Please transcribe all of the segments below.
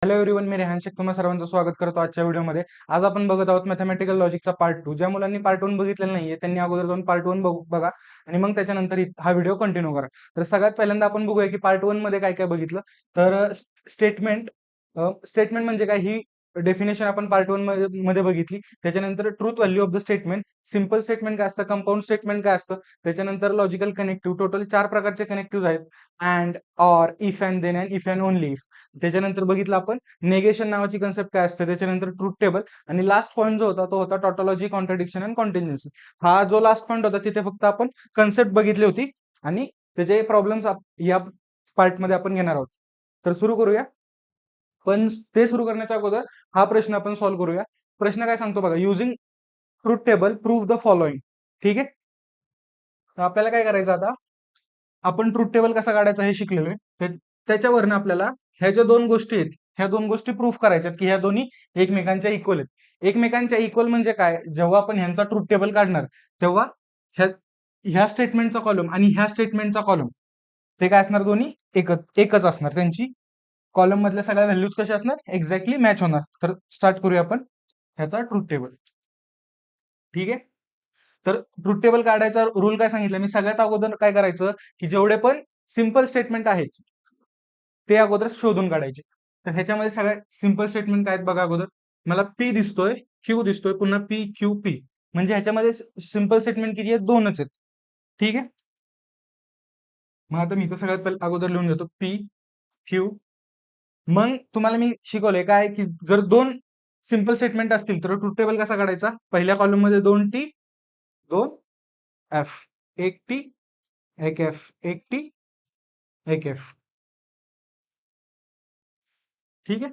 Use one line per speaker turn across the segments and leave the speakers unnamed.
Hello everyone, मी रेहान शेख तुम्हा सर्वांचं स्वागत करतो आजच्या व्हिडिओमध्ये. आज आपण बघत आहोत मॅथमॅटिकल लॉजिकचा पार्ट 2. ज्या मुलांनी पार्ट 1 बघितलेला नाहीये त्यांनी अगोदर जाऊन पार्ट 1 बघा आणि मग त्याच्यानंतर हा व्हिडिओ कंटिन्यू करा. तर सगळ्यात पहिल्यांदा आपण बघूया की पार्ट 1 मध्ये काय काय बघितलं. तर स्टेटमेंट स्टेटमेंट म्हणजे काय ही डेफिनेशन आपण पार्ट 1 मध्ये बघितली. त्याच्यानंतर truth value of the statement, simple statement काय असतं, कंपाऊंड स्टेटमेंट काय असतं, त्याच्यानंतर लॉजिकल कनेक्टिव्ह. टोटल 4 प्रकारचे कनेक्टिव्ह आहेत. And, or, if and then and if and only if. त्याच्यानंतर बघितलं आपण नेगेशन नावाची कन्सेप्ट काय असते, त्याच्यानंतर ट्रूथ टेबल, आणि लास्ट पॉईंट जो होता तो होता टॉटॉलॉजी, कॉन्ट्रडिक्शन अँड कॉन्टिन्युएन्सी. हा जो लास्ट पॉईंट होता तिथे फक्त आपण कन्सेप्ट बघितली होती आणि त्याचे प्रॉब्लेम्स या पार्टमध्ये आपण घेणार आहोत. तर सुरू करूया. पण ते सुरू करण्याच्या अगोदर हा प्रश्न आपण सॉल्व्ह करूया. प्रश्न काय सांगतो बघा, using truth table prove the following. ठीक आहे, तर आपल्याला काय करायचं आता, आपण ट्रूथ टेबल कसा काढायचा हे शिकलेलो आहे. त्याच्यावरनं आपल्याला ह्या ज्या दोन गोष्टी आहेत, ह्या दोन गोष्टी प्रूफ करायच्यात की ह्या दोन्ही एकमेकांच्या इक्वल आहेत. एकमेकांच्या इक्वल म्हणजे काय, जेव्हा आपण ह्यांचा ट्रूथ टेबल काढणार तेव्हा ह्या ह्या स्टेटमेंटचा कॉलम आणि ह्या स्टेटमेंटचा कॉलम ते काय असणार, दोन्ही एकच एकच असणार. त्यांची कॉलम मधल्या सगळ्या व्हॅल्यूज कशा असणार, एक्झॅक्टली मॅच होणार. तर स्टार्ट करूया आपण ह्याचा ट्रूथ टेबल. ठीक आहे, तर ट्रूथ टेबल काढायचा रूल काय सांगितलं मी. सगळ्यात अगोदर काय करायचं की जेवढे पण सिंपल स्टेटमेंट आहेत ते अगोदर शोधून काढायचे. तर ह्याच्यामध्ये सगळ्यात सिंपल स्टेटमेंट काय आहेत बघा. अगोदर मला पी दिसतोय, क्यू दिसतोय, पुन्हा पी क्यू पी. म्हणजे ह्याच्यामध्ये सिंपल स्टेटमेंट किती आहेत, दोनच आहेत. ठीक आहे, मग आता मी तर सगळ्यात अगोदर लिहून घेतो पी क्यू. मग तुम्हाला मी शिकवलंय काय की जर दोन सिंपल स्टेटमेंट असतील तर ट्रूथ टेबल कसा काढायचा. पहिल्या कॉलम मध्ये 2T 2F, 1T 1F, 1T 1F. ठीक आहे,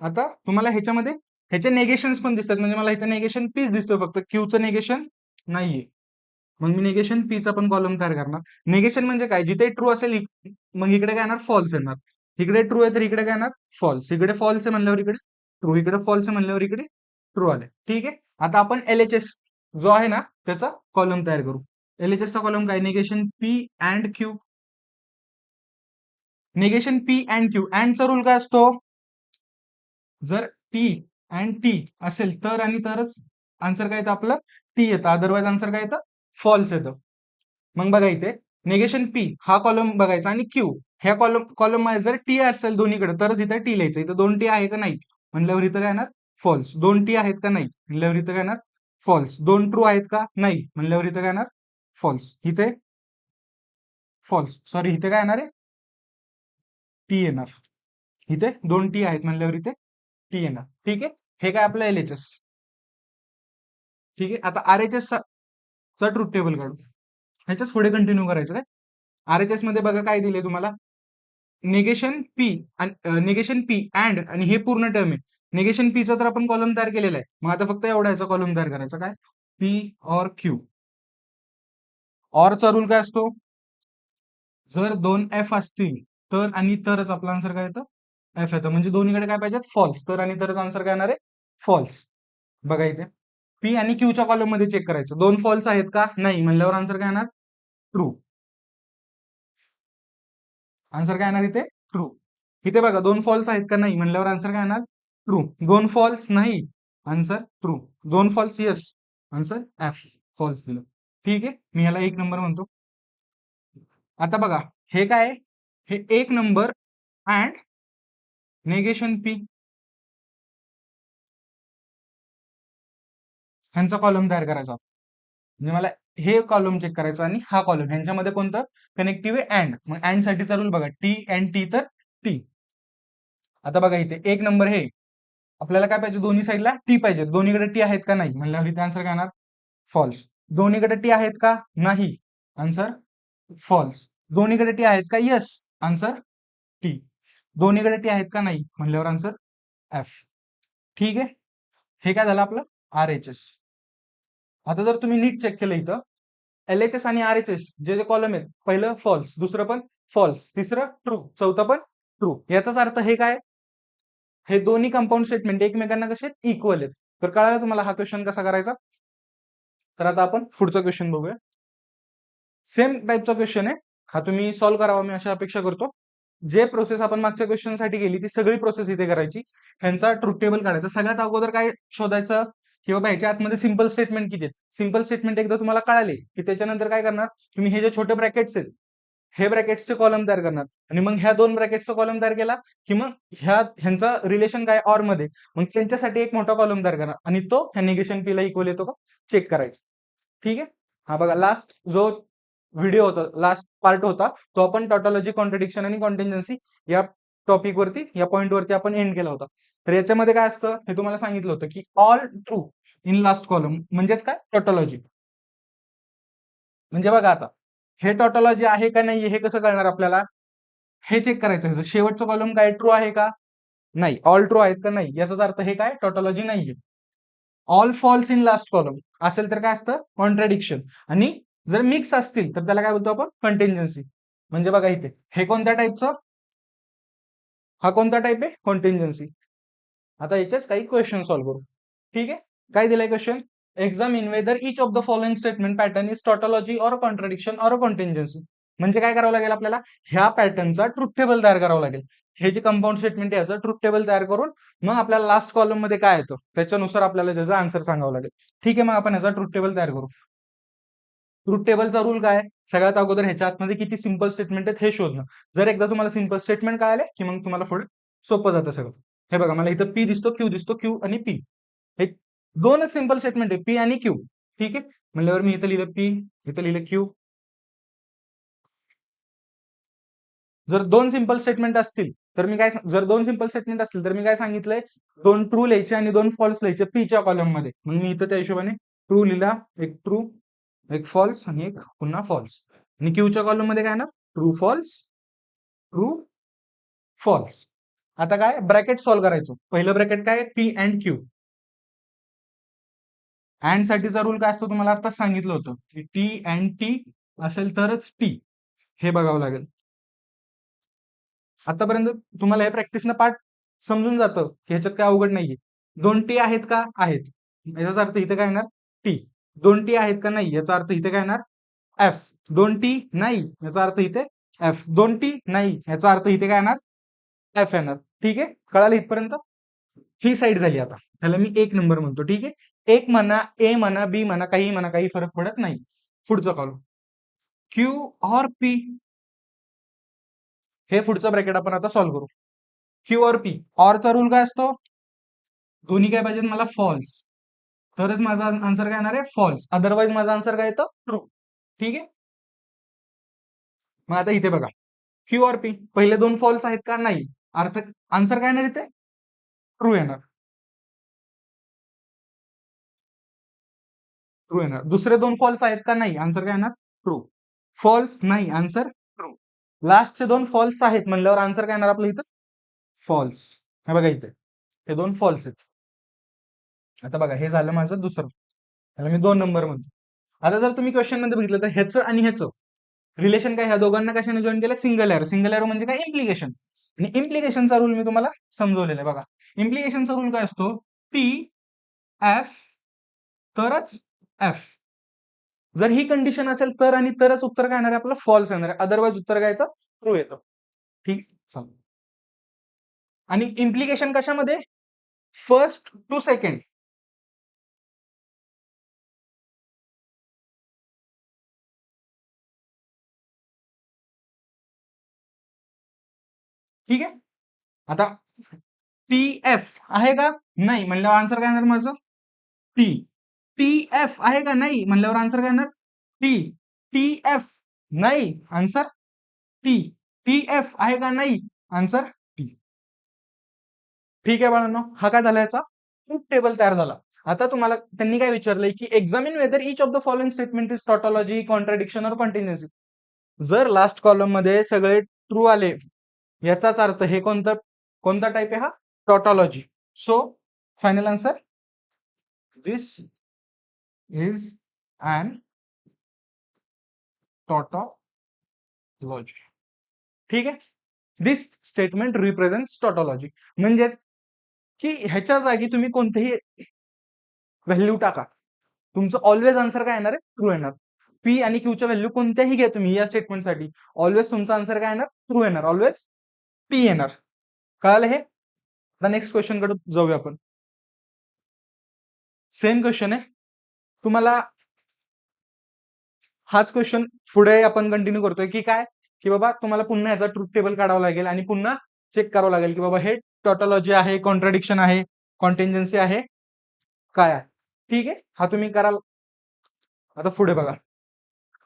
आता तुम्हाला ह्याच्यामध्ये ह्याचे नेगेशन्स पण दिसतात. म्हणजे मला इथं नेगेशन पीच दिसतोय, फक्त क्यूचं नेगेशन नाहीये. मग मी नेगेशन पीचा पण कॉलम तयार करणार. नेगेशन म्हणजे काय, जिथे ट्रू असेल मग इकडे काय येणार, फॉल्स येणार. इकडे ट्रू आहे तर इकडे काय येणार, फॉल्स. इकडे फॉल्स आहे म्हणल्यावर इकडे ट्रू, इकडे फॉल्स आहे म्हणल्यावर इकडे ट्रू आले. ठीक आहे, आता आपण LHS जो आहे ना त्याचा कॉलम तयार करू. LHS चा कॉलम काय, negation P and q. Negation P and q. अँडचा रूल काय असतो, जर टी अँड टी असेल तर आणि तरच आन्सर काय येतं आपलं, टी येतं. अदरवाईज आन्सर काय येतं, फॉल्स येतं. मग बघा इथे निगेशन पी हा कॉलम बघायचा आणि क्यू ह्या कॉलम मध्ये जर टी असेल दोन्हीकडे तरच इथे टी लिहायचं. इथं 2T आहे का नाही म्हणल्यावर इथं काय येणार, फॉल्स. 2T आहेत का नाही म्हणल्यावर इथं काय येणार, फॉल्स. 2 ट्रू आहेत का नाही म्हणल्यावर इथं काय येणार, फॉल्स. इथे फॉल्स, सॉरी इथे काय येणार आहे, टी येणार. इथे 2T आहेत म्हणल्यावर इथे टी येणार. ठीक आहे, हे काय आपलं LHS. ठीक आहे, आता RHS चा ट्रूथ टेबल काढू. ह्याच्याच पुढे कंटिन्यू करायचं काय. RHS मध्ये बघा काय दिले तुम्हाला, negation P negation P and आणि हे पूर्ण टर्म आहे. निगेशन पीचा तर आपण कॉलम तयार केलेला आहे. मग आता फक्त एवढा याचा कॉलम तयार करायचा काय, पी और क्यू. ऑरचा रूल काय असतो, जर 2F असतील तर आणि तरच आपला आन्सर काय येतं, एफ येतं. म्हणजे दोन्हीकडे काय पाहिजेत, फॉल्स. तर आणि तरच आन्सर काय येणार आहे, फॉल्स. बघा इथे पी आणि क्यूच्या कॉलम मध्ये चेक करायचं, 2 फॉल्स आहेत का नाही म्हणल्यावर आन्सर काय येणार, ट्रू. आन्सर काय येणार इथे, ट्रू. इथे बघा 2 फॉल्स आहेत का नाही म्हणल्यावर आन्सर काय येणार, ट्रू. 2 फॉल्स नाही, answer true. 2 false yes, answer F, false दिलं. ठीक आहे, मी ह्याला 1 नंबर म्हणतो. आता बघा हे काय आहे? हे 1 नंबर अँड नेगेशन पी ह्यांचा कॉलम तयार करायचा. म्हणजे मला हे कॉलम चेक करायचं आणि हा कॉलम, ह्यांच्यामध्ये कोणतं कनेक्टिव्ह आहे, अँड. मग अँड साठीचा रूल बघा, टी अँड टी तर टी. आता बघा इथे 1 नंबर हे आपल्याला काय पाहिजे, दोन्ही साईडला टी पाहिजे. दोन्हीकडे टी आहेत का नाही म्हणल्यावर इथे आन्सर काय येणार, फॉल्स. दोन्हीकडे टी आहेत का नाही, आन्सर फॉल्स. दोन्हीकडे टी आहेत का, यस, आन्सर टी. दोन्हीकडे टी आहेत का नाही म्हणल्यावर आन्सर एफ. ठीक आहे, हे काय झालं आपलं RHS. आता जर तुम्ही नीट चेक केलं इथं, LHS आणि RHS जे जे कॉलम आहेत, पहिलं फॉल्स, दुसरं पण फॉल्स, तिसरं ट्रू, चौथं पण ट्रू. याचाच अर्थ हे काय, हे दोन्ही कंपाऊंड स्टेटमेंट एकमेकांना कसे इक्वल आहेत. तर कळालं तुम्हाला हा क्वेश्चन कसा करायचा. तर आता आपण पुढचा क्वेश्चन बघूया. सेम टाईपचा क्वेश्चन आहे हा, तुम्ही सॉल्व्ह करावा मी अशा अपेक्षा करतो. जे प्रोसेस आपण मागच्या क्वेश्चन साठी केली ती सगळी प्रोसेस इथे करायची. ह्यांचा ट्रुथ टेबल काढायचा. सगळ्यात अगोदर काय शोधायचं की बाबा ह्याच्या आतमध्ये सिंपल स्टेटमेंट किती आहेत. सिंपल स्टेटमेंट एकदा तुम्हाला कळाले की त्याच्यानंतर काय करणार तुम्ही हे जे छोटे ब्रॅकेट्स आहेत हे ब्रॅकेट्सचे कॉलम तयार करणार आणि मग ह्या दोन ब्रॅकेट्सचा कॉलम तयार केला की मग ह्यांचा रिलेशन काय ऑर मध्ये मग त्यांच्यासाठी एक मोठा कॉलम तयार करणार आणि तो ह्या निगेशन पी ला इक्वल येतो का चेक करायचा. ठीक आहे. हा बघा लास्ट जो व्हिडिओ होता लास्ट पार्ट होता तो आपण टॉटॉलॉजी कॉन्ट्रडिक्शन आणि कॉन्टिन्जन्सी या टॉपिक वरती या पॉइंट वरती आपण एंड केला होता. तर याच्यामध्ये काय असतं हे तुम्हाला सांगितलं होतं की all true in last column म्हणजेच काय टॉटॉलॉजी. म्हणजे बघा आता हे टॉटॉलॉजी आहे का नाही हे कसं कळणार आपल्याला हे चेक करायचं शेवटचं कॉलम काय ट्रू आहे का नाही ऑल ट्रू आहेत का नाही याचाच अर्थ हे काय टॉटॉलॉजी नाहीये. All falls in last column असेल तर काय असतं कॉन्ट्रडिक्शन आणि जर मिक्स असतील तर त्याला काय बोलतो आपण कंटिन्जन्सी. म्हणजे बघा इथे हे कोणत्या टाईपचं हा कोणता टाईप आहे कॉन्टिन्जन्सी. आता याच्याच काही क्वेश्चन सॉल्व्ह करू. ठीक आहे. काय दिलाय question examine whether each of the following statement pattern is tautology or contradiction or contingency. म्हणजे काय करावं लागेल आपल्याला ह्या पॅटर्नचा ट्रुथ टेबल तयार करावं लागेल. हे जे कंपाऊंड स्टेटमेंट आहे याचं ट्रुथ टेबल तयार करून मग आपल्याला लास्ट कॉलम मध्ये काय येतं त्याच्यानुसार आपल्याला त्याचा आन्सर सांगावं लागेल. ठीक आहे. मग आपण याचा ट्रुथ टेबल तयार करू. ट्रुथ टेबलचा रूल काय सगळ्यात अगोदर ह्याच्या आतमध्ये किती सिंपल स्टेटमेंट आहेत हे शोधणं. जर एकदा तुम्हाला सिंपल स्टेटमेंट कळाले की मग तुम्हाला पुढे सोपं जातं सगळं. हे बघा मला इथं पी दिसतो क्यू आणि पी हे दोनच सिंपल स्टेटमेंट आहे पी आणि क्यू. ठीक आहे. म्हणल्यावर मी इथं लिहिलं पी इथं लिहिलं क्यू. जर दोन सिंपल स्टेटमेंट असतील तर मी काय जर दोन सिंपल स्टेटमेंट असतील तर मी काय सांगितलंय दोन ट्रू लिहायचे आणि दोन फॉल्स लिहायचे पीच्या कॉलम मध्ये. मग मी इथं त्या हिशोबाने ट्रू लिहिला एक ट्रू एक फॉल्स आणि एक पुन्हा फॉल्स आणि क्यूच्या कॉलम मध्ये काय ना ट्रू ट्रू फॉल्स. आता काय ब्रॅकेट सॉल्व्ह करायचो. पहिलं ब्रॅकेट काय पी अँड क्यू. अँड साठीचा रूल काय असतो तुम्हाला आता सांगितलं होतं की टी अँड टी असेल तरच टी हे बघावं लागेल. आतापर्यंत तुम्हाला हे प्रॅक्टिसनं पार्ट समजून जातं की ह्याच्यात काय अवघड नाहीये. दोन टी आहेत का आहेत याचा अर्थ इथे काय येणार टी. दोन टी आहेत का नाही याचा अर्थ इथे काय येणार एफ. दोन टी नाही याचा अर्थ इथे एफ. दोन टी नाही याचा अर्थ इथे काय येणार एफ येणार. ठीक आहे. कळालं इथपर्यंत. ही साईड झाली. आता त्याला मी एक नंबर म्हणतो. ठीक आहे. एक म्हणा ए म्हणा बी म्हणा काही फरक पडत नाही. पुढचं कॉलम क्यू और पी हे पुढचं ब्रॅकेट आपण आता सॉल्व्ह करू. क्यू और पी ऑरचा रूल काय असतो दोन्ही काय पाहिजेत मला फॉल्स तरच माझा आन्सर काय येणार आहे फॉल्स अदरवाईज माझा आन्सर काय येतं ट्रू. ठीक आहे. मग आता इथे बघा क्यू और पी पहिले दोन फॉल्स आहेत का नाही अर्थ आन्सर काय येणार इथे ट्रू येणार. ट्रू येणार. दुसरे दोन फॉल्स आहेत का नाही आन्सर काय येणार ट्रू. फॉल्स नाही आन्सर ट्रू. लास्टचे दोन फॉल्स आहेत म्हणल्यावर आन्सर काय येणार आपलं इथं फॉल्स. हे बघा इथे हे दोन फॉल्स आहेत. आता बघा हे झालं माझं दुसरं त्याला मी दोन नंबर म्हणतो. आता जर तुम्ही क्वेश्चन मध्ये बघितलं तर ह्याचं आणि ह्याचं रिलेशन काय ह्या दोघांना कशाने जॉईन केलं सिंगल एरो म्हणजे काय इम्प्लिकेशन. आणि इम्प्लिकेशनचा रूल मी तुम्हाला समजवलेला आहे. बघा इम्प्लिकेशनचा रूल काय असतो टी एफ तरच एफ. जर ही कंडिशन असेल तर आणि तरच उत्तर काय येणार आहे आपलं फॉल्स येणार आहे अदरवाईज उत्तर काय येतं ट्रू येतं. ठीक चालेल. आणि इम्प्लिकेशन कशामध्ये फर्स्ट टू सेकंड. ठीक आहे. आता टी एफ आहे का नाही म्हणल्यावर आन्सर काय येणार माझं टी. टी एफ आहे का नाही म्हणल्यावर आन्सर काय येणार टी. टी एफ नाही आन्सर टी. टी एफ आहे का नाही आन्सर टी. ठीक आहे बाळांनो हा काय झाला याचा ट्रूथ टेबल तयार झाला. आता तुम्हाला त्यांनी काय विचारलंय की examine whether each of the following statement is tautology contradiction or contingency. जर लास्ट कॉलम मध्ये सगळे ट्रू आले याचाच अर्थ हे कोणता टाइप आहे हा tautology. So final answer this is an tautology. ठीक आहे. दिस स्टेटमेंट रिप्रेझेंट टॉटॉलॉजी म्हणजेच की ह्याच्या जागी तुम्ही कोणतेही व्हॅल्यू टाका तुमचं ऑलवेज आन्सर काय येणार आहे ट्रू येणार. पी आणि क्यूच्या व्हॅल्यू कोणत्याही घ्या तुम्ही या स्टेटमेंटसाठी ऑलवेज तुमचा आन्सर काय येणार ट्रू येणार ऑलवेज टी येणार. कळालं हे? आता नेक्स्ट क्वेश्चन कडे जाऊया आपण. सेम क्वेश्चन आहे तुम्हाला. हाच क्वेश्चन पुढे आपण कंटिन्यू करतोय की काय, की बाबा तुम्हाला पुन्हा याचा ट्रुथ टेबल काढावं लागेल आणि पुन्हा चेक करावं लागेल की बाबा हे टॉटॉलॉजी आहे, कॉन्ट्रडिक्शन आहे, कॉन्टिंजन्सी आहे, काय आहे. ठीक आहे, हा तुम्ही कराल. आता पुढे बघा.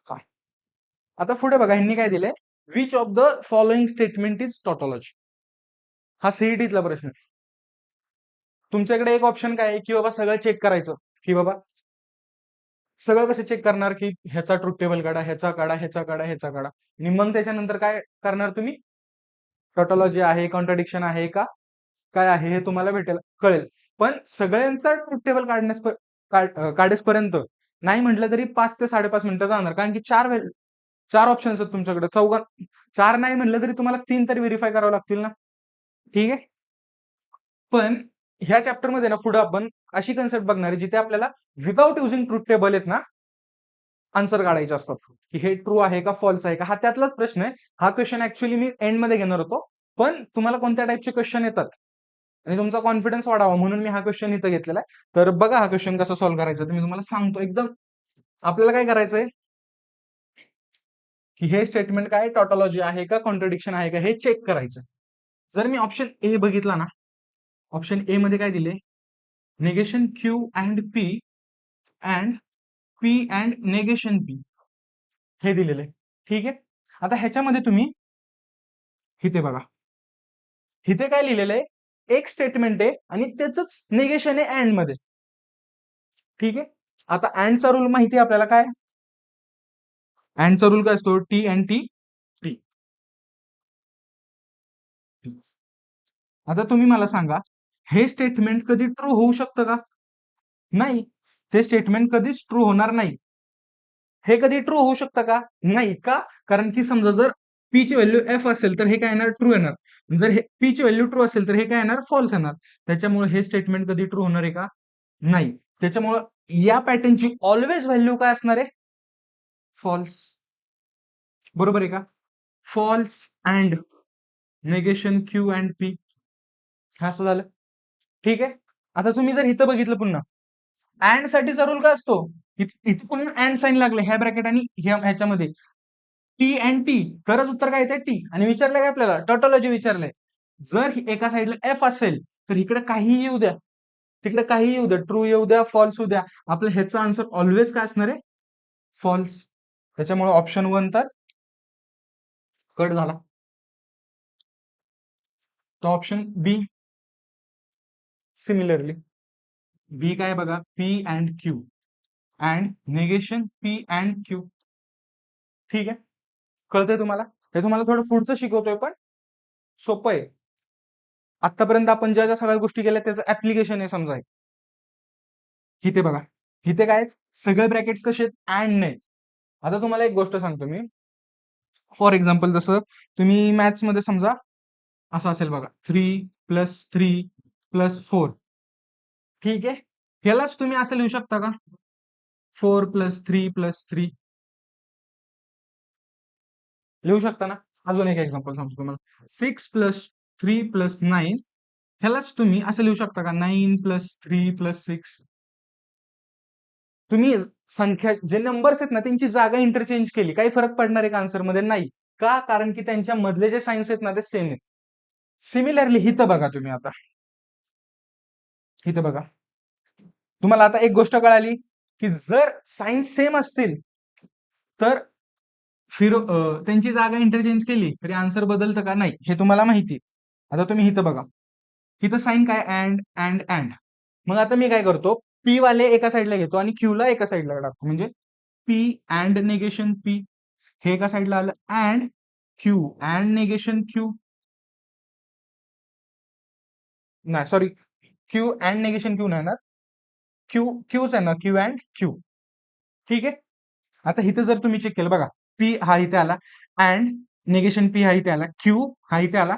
हा, आता पुढे बघा, ह्यांनी काय दिलंय, which of the following statement is tautology. हा सीईटीतला प्रश्न. तुमच्याकडे एक ऑप्शन काय आहे की बाबा सगळं चेक करायचं, की बाबा सगळं कसं चेक करणार, की ह्याचा ट्रुथ टेबल काढा, ह्याचा काढा, ह्याचा काढा, ह्याचा काढा, आणि मग त्याच्यानंतर काय करणार तुम्ही, टॉटॉलॉजी आहे, कॉन्ट्रडिक्शन आहे का काय आहे हे तुम्हाला भेटेल, कळेल. पण सगळ्यांचा ट्रुथ टेबल काढेसपर्यंत नाही म्हटलं तरी 5 ते 5.5 मिनिटं जाणार, कारण की चार ऑप्शन्स आहेत तुमच्याकडे. चार नाही म्हटलं तरी तुम्हाला 3 तरी व्हेरीफाय करावं लागतील ना. ठीक आहे. पण ह्या चॅप्टर मध्ये ना पुढे आपण अशी कन्सेप्ट बघणार आहे जिथे आपल्याला विदाउट युझिंग ट्रुथ टेबल आहेत ना आन्सर काढायचे असतात, की हे ट्रू आहे का फॉल्स आहे का. हा त्यातलाच प्रश्न आहे. हा क्वेश्चन ऍक्च्युअली मी एंड मध्ये घेणार होतो, पण तुम्हाला कोणत्या टाईपचे क्वेश्चन येतात आणि तुमचा कॉन्फिडन्स वाढावा म्हणून मी हा क्वेश्चन इथं घेतलेला आहे. तर बघा हा क्वेश्चन कसा सॉल्व्ह करायचा ते मी तुम्हाला सांगतो. एकदम आपल्याला काय करायचंय, की हे स्टेटमेंट काय टॉटॉलॉजी आहे का कॉन्ट्रडिक्शन आहे का हे चेक करायचं. जर मी ऑप्शन ए बघितला ना, ऑप्शन ए मध्ये काय दिले, negation Q and and P and negation P हे दिलेलं आहे. ठीक आहे. आता ह्याच्यामध्ये तुम्ही इथे बघा, इथे काय लिहिलेलं आहे, एक स्टेटमेंट आहे आणि त्याच निगेशन आहे अँड मध्ये. ठीक आहे. आता अँडचा रूल माहिती आहे आपल्याला काय, अँडचा रूल काय असतो, टी अँड टी टी. आता तुम्ही मला सांगा, हे स्टेटमेंट कधी ट्रू होऊ शकतं का? नाही. ते स्टेटमेंट कधीच ट्रू होणार नाही. हे कधी ट्रू होऊ शकतं का? नाही. का? कारण की समजा जर पी ची व्हॅल्यू एफ असेल तर हे काय येणार, ट्रू येणार. जर हे पी ची व्हॅल्यू ट्रू असेल तर हे काय येणार, फॉल्स येणार. त्याच्यामुळे हे स्टेटमेंट कधी ट्रू होणार आहे का? नाही. त्याच्यामुळं या पॅटर्नची ऑलवेज व्हॅल्यू काय असणार आहे, फॉल्स. बरोबर आहे का? False and negation Q and P, हे असं झालं. ठीक आहे. आता तुम्ही जर इथं बघितलं पुन्हा, अँड साठीचा रूल काय असतो, इथे पुन्हा अँड साईन लागले ह्या ब्रॅकेट आणि ह्याच्यामध्ये टी अँड टी, तरच उत्तर काय येते टी. आणि विचारलंय काय आपल्याला, टॉटॉलॉजी विचारलंय. जर एका साईडला एफ असेल तर इकडे काहीही येऊ द्या, तिकडे काहीही येऊ द्या, ट्रू येऊ द्या, फॉल्स येऊ द्या, आपलं ह्याचा आन्सर ऑलवेज काय असणार आहे, फॉल्स. त्याच्यामुळे ऑप्शन 1 तर कट झाला. तो ऑप्शन बी. सिमिलरली बी काय बघा, P and Q and negation P and Q. ठीक आहे. कळतंय तुम्हाला, हे तुम्हाला थोडं पुढचं शिकवतोय पण सोपं आहे. आतापर्यंत आपण ज्या ज्या सगळ्या गोष्टी केल्या त्याचं ऍप्लिकेशन आहे समजा. इथे बघा, इथे काय आहेत, सगळे ब्रॅकेट्स कसे आहेत, अँड नाही. आता तुम्हाला एक गोष्ट सांगतो मी. फॉर एक्झाम्पल जसं तुम्ही मॅथ्स मध्ये समजा असं असेल बघा, 3+3+4. ठीक आहे. ह्यालाच तुम्ही असं लिहू शकता का, 4+3+3 लिहू शकता ना. अजून एक एक्झाम्पल सांगतो तुम्हाला, 6+3+9, ह्यालाच तुम्ही असं लिहू शकता का, 9+3+6. तुम्ही संख्या जे नंबर्स आहेत ना त्यांची जागा इंटरचेंज केली, काही फरक पडणार आहे का आन्सर मध्ये, नाही. का, कारण की त्यांच्या मधले जे सायन्स आहेत ना ते सेम आहेत. सिमिलरली इथं बघा तुम्ही, आता इथं बघा, तुम्हाला आता एक गोष्ट कळाली की जर सायन्स सेम असतील तर त्यांची जागा इंटरचेंज केली तरी आन्सर बदलतं का, नाही, हे तुम्हाला माहिती. आता तुम्ही इथं बघा, इथं साईन काय, अँड. मग आता मी काय करतो, पी वाले एका साईडला घेतो आणि क्यू ला एका साईडला टाकतो, म्हणजे पी अँड निगेशन पी, हे एका साईडला आलं, अँड अँड निगेशन क्यू, नाही sorry, Q and negation Q नाही येणार, क्यूच येणार, क्यू अँड क्यू. ठीक आहे. आता इथे जर तुम्ही चेक केलं बघा, पी हा इथे आला, अँड निगेशन पी हा इथे आला, क्यू हा इथे आला,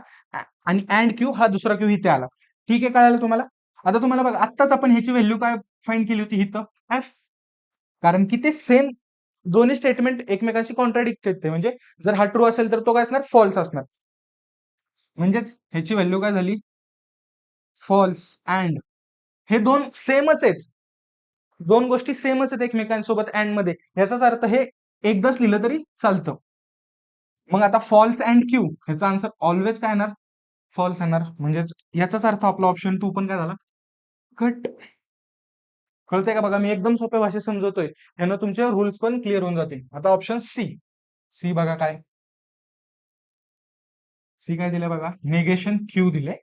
आणि अँड क्यू हा दुसरा क्यू इथे आला. ठीक आहे, कळालं तुम्हाला. आता तुम्हाला बघा, आत्ताच आपण ह्याची व्हॅल्यू काय फाइंड केली होती इथं, एफ. कारण की ते सेम दोन्ही स्टेटमेंट एकमेकांशी कॉन्ट्राडिक्ट आहेत, म्हणजे जर हा ट्रू असेल तर तो काय असणार, फॉल्स असणार. म्हणजेच ह्याची व्हॅल्यू काय झाली, फॉल्स. अँड हे दोन सेमच आहेत, दोन गोष्टी सेमच आहेत एकमेकांसोबत अँड मध्ये, याचाच अर्थ हे एकदाच लिहिलं तरी चालतं. मग आता फॉल्स अँड क्यू, ह्याचा आन्सर ऑलवेज काय येणार, फॉल्स येणार. म्हणजेच याचाच अर्थ आपला ऑप्शन 2 पण काय झाला, कट. कळतंय का बघा, मी एकदम सोप्या भाषेत समजवतोय, ह्यानं तुमचे रूल्स पण क्लिअर होऊन जातील. आता ऑप्शन सी. सी बघा काय, सी काय दिलंय बघा, निगेशन क्यू दिले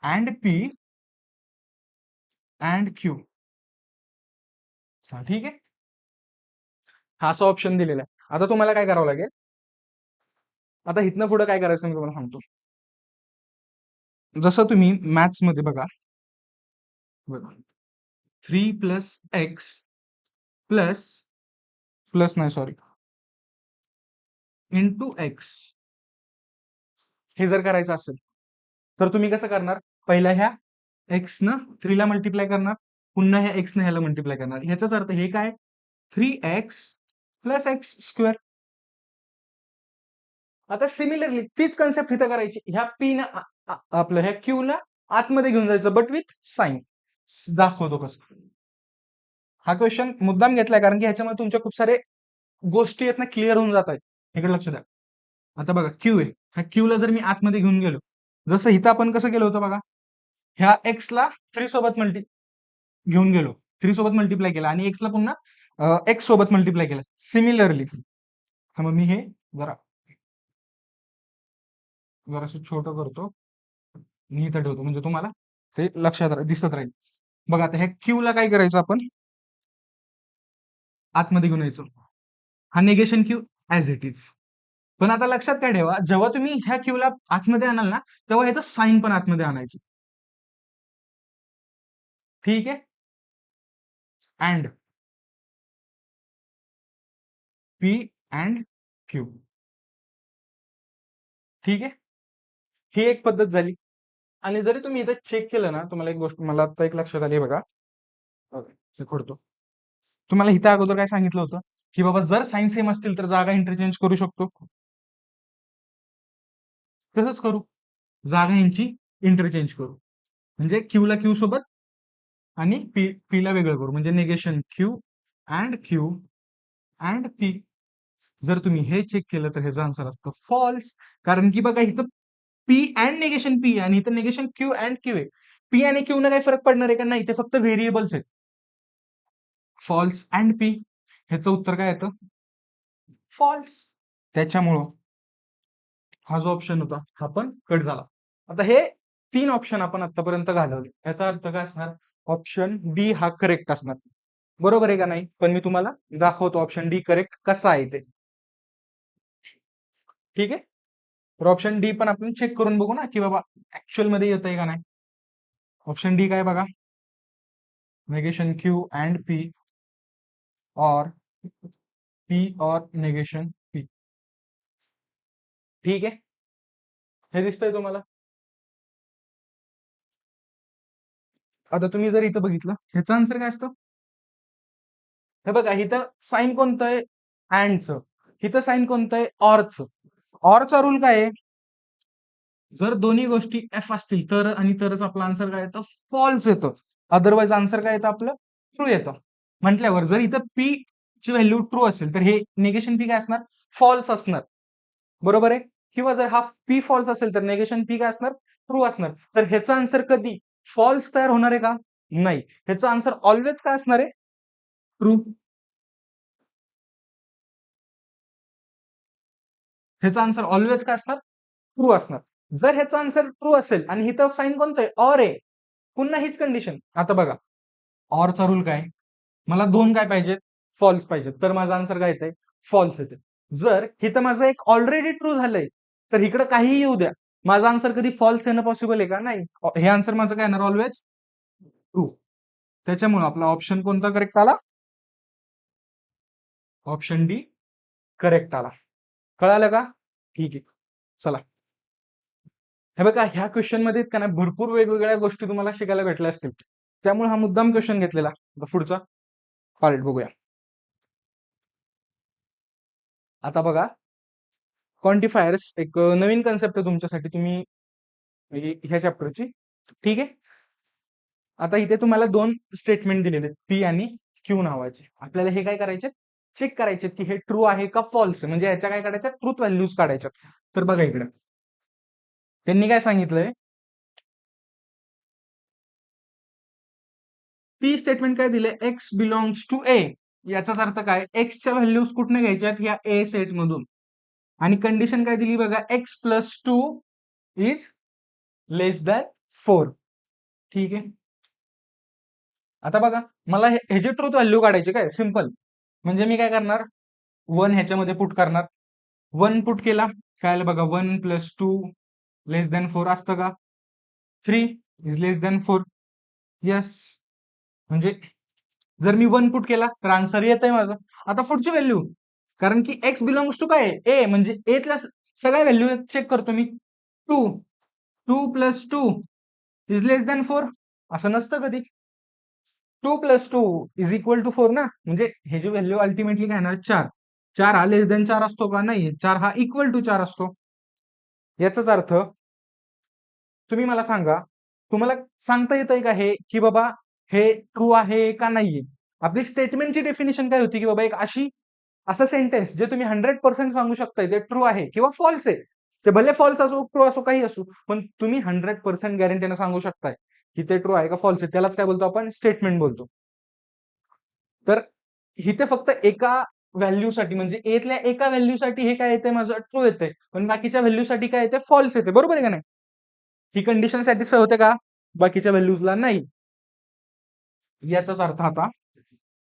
अँड पी अँड क्यू. हा ठीक आहे, हा असा ऑप्शन दिलेला आहे. आता तुम्हाला काय करावं लागेल, आता इथनं पुढे काय करायचं मी तुम्हाला सांगतो. जसं तुम्ही मॅथ्स मध्ये बघा, बघा 3 + x प्लस नाही सॉरी इंटू एक्स, हे जर करायचं असेल तर तुम्ही कसं करणार, पहिल्या ह्या एक्स न 3 ला मल्टिप्लाय करणार, पुन्हा ह्या एक्स न ह्याला मल्टिप्लाय करणार. ह्याचाच अर्थ हे काय, 3x + x². आता सिमिलरली तीच कन्सेप्ट इथं करायची, ह्या पी न आपलं ह्या क्यू ला आतमध्ये घेऊन जायचं, बट विथ साइन. दाखवतो कसं. हा क्वेश्चन मुद्दाम घेतलाय कारण की ह्याच्यामध्ये तुमच्या खूप सारे गोष्टी आहेत ना क्लिअर होऊन जात आहेत. इकडे लक्ष द्या. आता बघा क्यू आहे, ह्या क्यू ला जर मी आतमध्ये घेऊन गेलो, जसं इथं आपण कसं केलं होतं बघा, ह्या एक्स ला 3 सोबत घेऊन गेलो, 3 सोबत मल्टिप्लाय केला आणि एक्स ला पुन्हा एक्स सोबत मल्टिप्लाय केला. सिमिलरली मग मी हे जरा जरासं छोटं करतो, मी इथं ठेवतो म्हणजे तुम्हाला ते लक्षात दिसत राहील. बघा आता ह्या क्यू ला काय करायचं आपण, आतमध्ये घेऊन यायचं, हा negation Q as it is. पण आता लक्षात काय ठेवा, जेव्हा तुम्ही ह्या क्यूला आतमध्ये आणाल ना, तेव्हा ह्याचं साइन पण आतमध्ये आणायचं. ठीक आहे, अँड पी अँड क्यू. ठीक आहे, ही एक पद्धत झाली. आणि जरी तुम्ही इथे चेक केलं ना, तुम्हाला एक गोष्ट मला आता एक लक्षात आली बघा. हे खोडतो, तुम्हाला इथं अगोदर काय सांगितलं होतं की बाबा जर साइन सेम असतील तर जागा इंटरचेंज करू शकतो. तसंच करू, जागा यांची इंटरचेंज करू, म्हणजे क्यू ला क्यू सोबत आणि पी ला वेगळं करू, म्हणजे निगेशन क्यू अँड पी. जर तुम्ही हे चेक केलं तर ह्याचा आन्सर असतं फॉल्स. कारण की बघा इथं पी अँड निगेशन पी आणि इथं निगेशन क्यू अँड क्यू आहे. पी आणि क्यू न काही फरक पडणार आहे का, नाही, ते फक्त व्हेरिएबल्स आहेत. फॉल्स अँड पी, ह्याचं उत्तर काय येतं, फॉल्स. त्याच्यामुळं हा जो ऑप्शन होता हा पण कट झाला. आता हे 3 ऑप्शन आपण आतापर्यंत घालवले, याचा अर्थ काय असणार, ऑप्शन डी हा करेक्ट असणार. बरोबर आहे का नाही, पण मी तुम्हाला दाखवतो ऑप्शन डी करेक्ट कसा आहे ते. ठीक आहे, तर ऑप्शन डी पण आपण चेक करून बघू ना की बाबा ऍक्च्युअल मध्ये येतंय का नाही. ऑप्शन डी काय बघा, नेगेशन क्यू अँड पी और पी और नेगेशन पी. ठीक आहे, हे दिसतंय तुम्हाला. आता तुम्ही जर इथं बघितलं, ह्याचा आन्सर काय असतं, हे बघा इथं साइन कोणतं आहे, अँडचं. इथं साइन कोणतं आहे, ऑरचं. ऑरचा रूल काय आहे, जर दोन्ही गोष्टी एफ असतील तर आणि तरच आपलं आन्सर काय येतं, फॉल्स येतं. अदरवाईज आन्सर काय येतं आपलं, ट्रू येतं. म्हटल्यावर जर इथं पी ची व्हॅल्यू ट्रू असेल तर हे निगेशन पी काय असणार, फॉल्स असणार. बरोबर आहे, किंवा जर हा पी फॉल्स असेल तर निगेशन पी काय असणार, ट्रू असणार. तर ह्याचा आन्सर कधी फॉल्स तयार होणार आहे का, नाही. ह्याचा आन्सर ऑलवेज काय असणार आहे, ट्रू. ह्याचा आन्सर ऑलवेज काय असणार, ट्रू असणार. जर ह्याचा आन्सर ट्रू असेल आणि इथं साइन कोणतं आहे, ऑर आहे, पुन्हा हीच कंडिशन. आता बघा ऑरचा रूल काय, मला दोन काय पाहिजेत, फॉल्स पाहिजेत, तर माझा आन्सर काय येते, फॉल्स येते. जर इथं माझं एक ऑलरेडी ट्रू झालंय तर इकडे काहीही येऊ द्या, माझा आन्सर कधी फॉल्स येणं पॉसिबल आहे का, नाही. हे आन्सर माझं काय येणार, ऑलवेज ट्रू. त्याच्यामुळे आपला ऑप्शन कोणता करेक्ट आला, ऑप्शन डी करेक्ट आला. कळालं का, ठीक आहे. चला, हे बघा ह्या क्वेश्चन मध्ये का नाही भरपूर वेगवेगळ्या गोष्टी तुम्हाला शिकायला भेटल्या असतील, त्यामुळे हा मुद्दाम क्वेश्चन घेतलेला. पुढचा पार्ट बघूया. आता बघा क्वांटिफायर्स एक नवीन कन्सेप्ट आहे तुमच्यासाठी, तुम्ही ह्या चॅप्टरची. ठीक आहे. आता इथे तुम्हाला दोन स्टेटमेंट दिलेले आहेत, पी आणि क्यू नावाचे. आपल्याला हे काय करायचे, चेक करायचे की हे ट्रू आहे का फॉल्स, म्हणजे ह्याच्या काय काढायच्या, ट्रूथ व्हॅल्यूज काढायच्या. तर बघा इकडे त्यांनी काय सांगितलंय, पी स्टेटमेंट काय दिले, एक्स बिलॉंग्स टू ए. याचाच अर्थ काय, एक्सच्या व्हॅल्यूज कुठने घ्यायच्यात, या ए सेट मधून. आणि कंडिशन काय दिली बघा, x plus two is less than 4. ठीक आहे. आता बघा मला ह्याचे ट्रूथ व्हॅल्यू काढायचे, काय सिंपल. म्हणजे मी काय करणार, 1 ह्याच्यामध्ये पुट करणार. 1 पुट केला, काय आलं बघा, 1 प्लस 2 लेस दॅन 4 असतं का, 3 इज लेस दॅन 4. यस. म्हणजे जर मी 1 पुट केला तर आन्सर येत आहे माझं. आता पुढची व्हॅल्यू, कारण की एक्स बिलॉंग्स टू काय ए, म्हणजे एतल्या सगळ्या व्हॅल्यू चेक करतो मी. 2 2 प्लस 2 इज लेस दॅन 4, असं नसतं कधी. 2 प्लस 2 इज इक्वल टू 4 ना, म्हणजे हे जी व्हॅल्यू अल्टिमेटली काय येणार, 4. 4 हा लेस दॅन 4 असतो का, नाही. 4 हा इक्वल टू 4 असतो. याचाच अर्थ तुम्ही मला सांगा, तुम्हाला सांगता येतंय का हे, की बाबा हे ट्रू आहे का नाहीये. आपली स्टेटमेंटची डेफिनेशन काय होती, की बाबा एक असं सेंटेन्स जे तुम्ही 100% सांगू शकताय ते ट्रू आहे किंवा फॉल्स आहे. ते भले फॉल्स असो, ट्रू असो, काही असो, पण तुम्ही 100% गॅरंटीने सांगू शकताय की ते ट्रू आहे का फॉल्स आहे. त्यालाच काय बोलतो आपण, स्टेटमेंट बोलतो. तर इथे फक्त एका व्हॅल्यूसाठी, म्हणजे एतल्या एका व्हॅल्यूसाठी हे काय येते, माझं ट्रू येते, पण बाकीच्या व्हॅल्यूसाठी काय येते, फॉल्स येते. बरोबर आहे का नाही. ही कंडिशन सॅटिस्फाय होते का, बाकीच्या व्हॅल्यूजला नाही. याचाच अर्थ आता,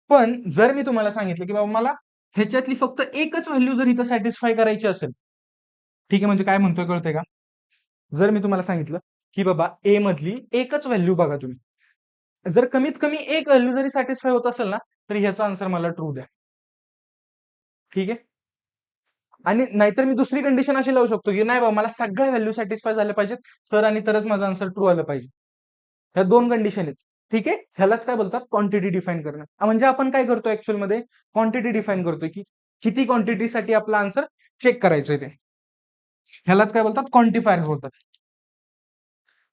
पण जर मी तुम्हाला सांगितलं की बाबा मला ह्याच्यातली फक्त एकच व्हॅल्यू जर इथं सॅटिस्फाय करायची असेल, ठीक आहे, म्हणजे काय म्हणतोय कळतंय का. जर मी तुम्हाला सांगितलं की बाबा ए मधली एकच व्हॅल्यू बघा तुम्ही, जर कमीत कमी एक व्हॅल्यू जरी सॅटिस्फाय होत असेल ना, तर ह्याचा आन्सर मला ट्रू द्या. ठीक आहे. आणि नाहीतर मी दुसरी कंडिशन अशी लावू शकतो की नाही बाबा मला सगळ्या व्हॅल्यू सॅटिस्फाय झाल्या पाहिजेत, तर आणि तरच माझं आन्सर ट्रू आलं पाहिजे. ह्या दोन कंडिशन आहेत. ठीक आहे. ह्यालाच काय बोलतात, क्वांटिटी डिफाईन करणं. म्हणजे आपण काय करतो ऍक्च्युअल मध्ये, क्वांटिटी डिफाईन करतोय की किती क्वांटिटीसाठी आपला आन्सर चेक करायचंय ते. ह्यालाच काय बोलतात, क्वांटिफायर्स बोलतात.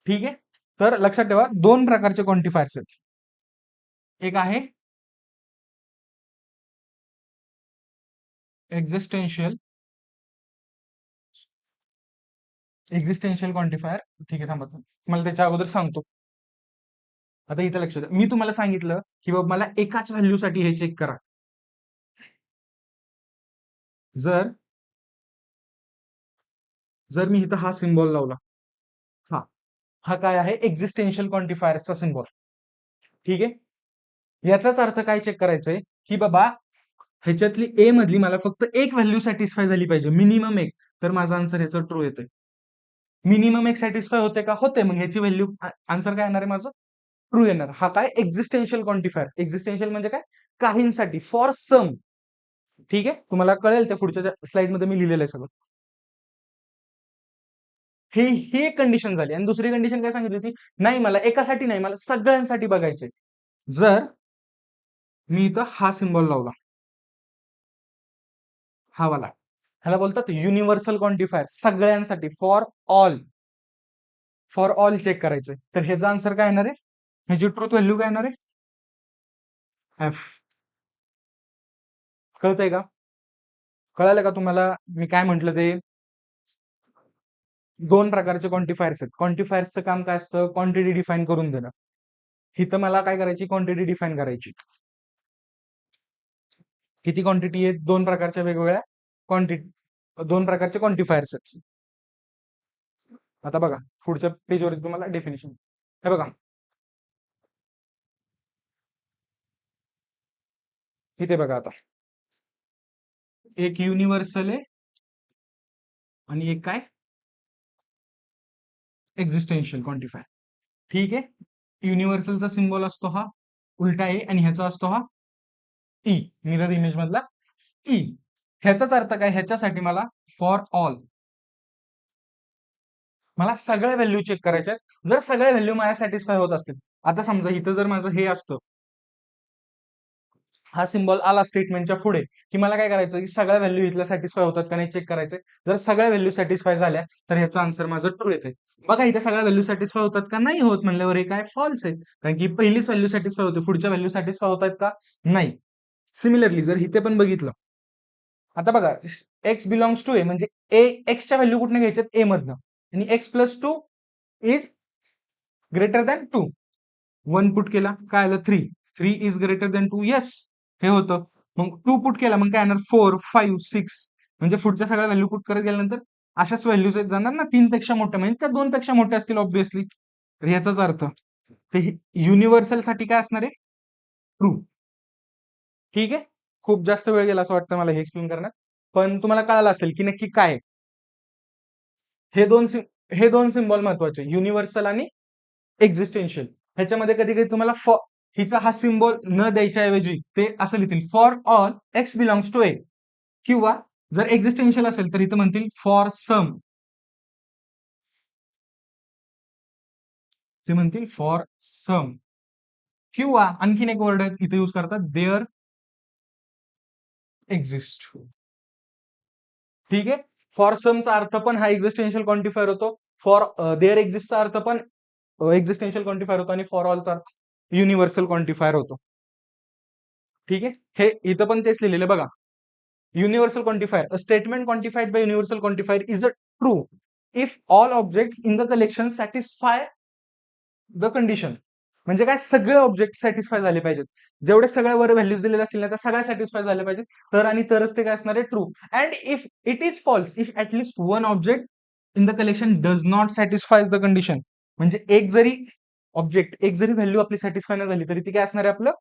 ठीक आहे. तर लक्षात ठेवा, दोन प्रकारचे क्वांटिफायर्स आहेत. एक आहे एक्झिस्टेन्शियल एक्झिस्टेन्शियल क्वांटिफायर. ठीक आहे, थांबा मला त्याच्या अगोदर सांगतो. आता इथं लक्षात द्या. मी तुम्हाला सांगितलं की बाबा मला एकाच व्हॅल्यूसाठी हे चेक करा. जर जर मी इथं हा सिम्बॉल लावला, हा हा काय आहे, एक्झिस्टेन्शियल क्वांटिफायर्सचा सिम्बॉल. ठीक आहे. याचाच अर्थ काय चेक करायचंय, की बाबा ह्याच्यातली ए मधली मला फक्त एक व्हॅल्यू सॅटिस्फाय झाली पाहिजे, मिनिमम एक, तर माझा आन्सर ह्याचं ट्रू येतोय. मिनिमम एक सॅटिस्फाय होते का, होते, मग ह्याची व्हॅल्यू आन्सर काय येणार आहे माझं, ट्रू येणार. हा काय एक्झिस्टेन्शियल क्वांटिफायर. एक्झिस्टेन्शियल म्हणजे काय, काहींसाठी, फॉर सम. ठीक आहे, तुम्हाला कळेल त्या पुढच्या स्लाइड मध्ये मी लिहिलेलं आहे सगळं. ही ही एक कंडिशन झाली. आणि दुसरी कंडिशन काय सांगितली होती, नाही मला एकासाठी नाही, मला सगळ्यांसाठी बघायचंय. जर मी इथं हा सिम्बॉल लावला, हा वाला, ह्याला बोलतात युनिव्हर्सल क्वांटिफायर, सगळ्यांसाठी, फॉर ऑल चेक करायचंय. तर ह्याचा आन्सर काय येणार आहे, ह्याची ट्रूथ व्हॅल्यू काय येणार आहे, एफ. कळतंय का, कळालं का तुम्हाला मी काय म्हंटल ते. दोन प्रकारचे क्वांटिफायर्स आहेत. क्वांटिफायर्सचं काम काय असतं, क्वांटिटी डिफाईन करून देणं. इथं मला काय करायची, क्वांटिटी डिफाईन करायची. किती क्वांटिटी आहेत, दोन प्रकारच्या वेगवेगळ्या क्वांटिटी, दोन प्रकारचे क्वांटिफायर्स आहेत. आता बघा पुढच्या पेजवरती तुम्हाला डेफिनेशन, हे बघा इथे बघा. आता एक युनिव्हर्सल आहे आणि एक काय, एक्झिस्टेन्शियल क्वांटिफायर. ठीक आहे. युनिव्हर्सलचा सिम्बॉल असतो हा उलटा ए, आणि ह्याचा असतो हा ई, मिरर इमेज मधला ई. ह्याचाच अर्थ काय, ह्याच्यासाठी मला फॉर ऑल, मला सगळ्या व्हॅल्यू चेक करायच्या आहेत. जर सगळ्या व्हॅल्यू माझ्या सॅटिस्फाय होत असतील, आता समजा इथं जर माझं हे असतं, हा सिम्बॉल आला स्टेटमेंटच्या पुढे, की मला काय करायचं, की सगळ्या व्हॅल्यू इथल्या सॅटिस्फाय होतात का नाही चेक करायचंय. जर सगळ्या व्हॅल्यू सॅटिस्फाय झाल्या तर ह्याचा आन्सर माझं ट्रू येते. बघा इथे सगळ्या व्हॅल्यू सॅटिस्फाय होतात का नाही होत म्हणल्यावर हे काय फॉल्स आहे, कारण की पहिलीच व्हॅल्यू सॅटिस्फाय होते, पुढच्या व्हॅल्यू सॅटिस्फाय होत आहेत का नाही. सिमिलरली जर इथे पण बघितलं, आता बघा एक्स बिलॉंग्स टू ए म्हणजे ए, एक्सच्या व्हॅल्यू कुठनं घ्यायच्यात ए मधनं, आणि X plus two is greater than two. One put केला काय आलं, three. Three is greater than two, yes हे होतं. मग टू पुट केला मग काय येणार, फोर, फाईव्ह, सिक्स. म्हणजे पुढच्या सगळ्या व्हॅल्यू पुट करत गेल्यानंतर अशाच व्हॅल्यूज जाणार ना, तीन पेक्षा मोठ्या, म्हणजे त्या दोन पेक्षा मोठ्या असतील ऑब्व्हियसली. तर ह्याचाच अर्थ ते युनिव्हर्सल साठी काय असणार आहे, ट्रू. ठीक आहे. खूप जास्त वेळ गेला असं वाटतं मला हे एक्सप्लेन करण्यात, पण तुम्हाला कळालं असेल की नक्की काय आहे. हे दोन सिम्बॉल महत्वाचे, युनिव्हर्सल आणि एक्झिस्टेन्शियल. ह्याच्यामध्ये कधी कधी तुम्हाला हिचा हा सिम्बॉल न द्यायच्या ऐवजी ते असं लिहितील, for all x belongs to A, किंवा जर एक्झिस्टेन्शियल असेल तर इथं म्हणतील फॉर सम, ते म्हणतील फॉर सम, किंवा आणखीन एक वर्ड इथे यूज करतात, देअर एक्झिस्ट. ठीक आहे. फॉर समचा अर्थ पण हा एक्झिस्टेन्शियल क्वांटिफायर होतो, फॉर देअर एक्झिस्टचा अर्थ पण एक्झिस्टेन्शियल क्वांटिफायर होतो, आणि फॉर ऑलचा अर्थ युनिव्हर्सल क्वांटिफायर होतो. ठीक आहे. हे इथं पण तेच लिहिलेलं बघा, universal quantifier, a statement quantified by universal quantifier is a true if all objects in the collection satisfy the condition. म्हणजे काय, सगळे ऑब्जेक्ट सॅटिस्फाय झाले पाहिजेत, जेवढे सगळ्या वर व्हॅल्यूज दिलेले असतील ना त्या सगळ्या सॅटिस्फाय झाल्या पाहिजेत, तर आणि तरच ते काय असणार आहे, true. And if it is false if at least one object in the collection does not satisfy the condition. म्हणजे एक जरी व्हॅल्यू आपली सॅटिस्फाय नाही झाली तरी ती काय असणार आहे, आपलं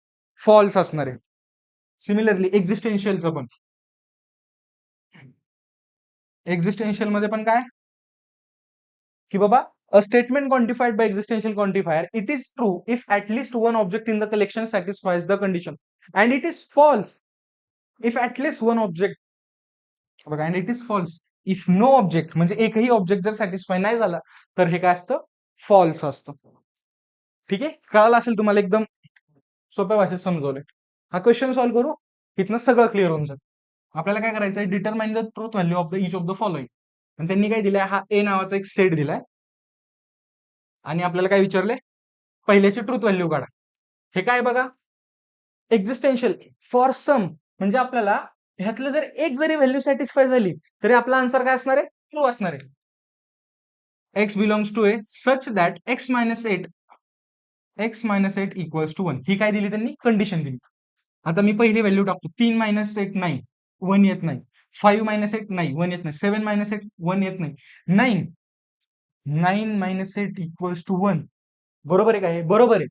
फॉल्स असणार आहे. सिमिलरली एक्झिस्टेन्शियलचं पण, एक्झिस्टेन्शियल मध्ये पण काय, की बाबा a statement quantified by existential quantifier, it is true if at least one object in the collection satisfies the condition, and it is false if at least one object, बघा, and it is false if no object, म्हणजे एकही object जर satisfy नाही झाला तर हे काय असतं, फॉल्स असतं. ठीक आहे. कळालं असेल तुम्हाला, एकदम सोप्या भाषेत समजवलंय. हा क्वेश्चन सॉल्व्ह करू, इथनं सगळं क्लिअर होऊन जातं. आपल्याला काय करायचं आहे, determine the truth value of the each of the following. आणि त्यांनी काय दिलाय, हा ए नावाचा एक सेट दिलाय, आणि आपल्याला काय विचारले, पहिल्याची ट्रूथ व्हॅल्यू काढा. हे काय बघा, एक्झिस्टेन्शियल फॉर सम, म्हणजे आपल्याला ह्यातलं जर एक जरी व्हॅल्यू सॅटिस्फाय झाली तरी आपला आन्सर काय असणार आहे, ट्रू असणार आहे. X belongs to A such that x minus eight equals to one, ही काय दिली त्यांनी, कंडिशन दिली. आता मी पहिली व्हॅल्यू टाकतो, 3 - 8 9, 1 येत नाही. 5 - 8 नाही, 1 येत नाही. 7 - 8 1 येत नाही. 9 इक्वल्स टू 1, बरोबर आहे का, हे बरोबर आहे.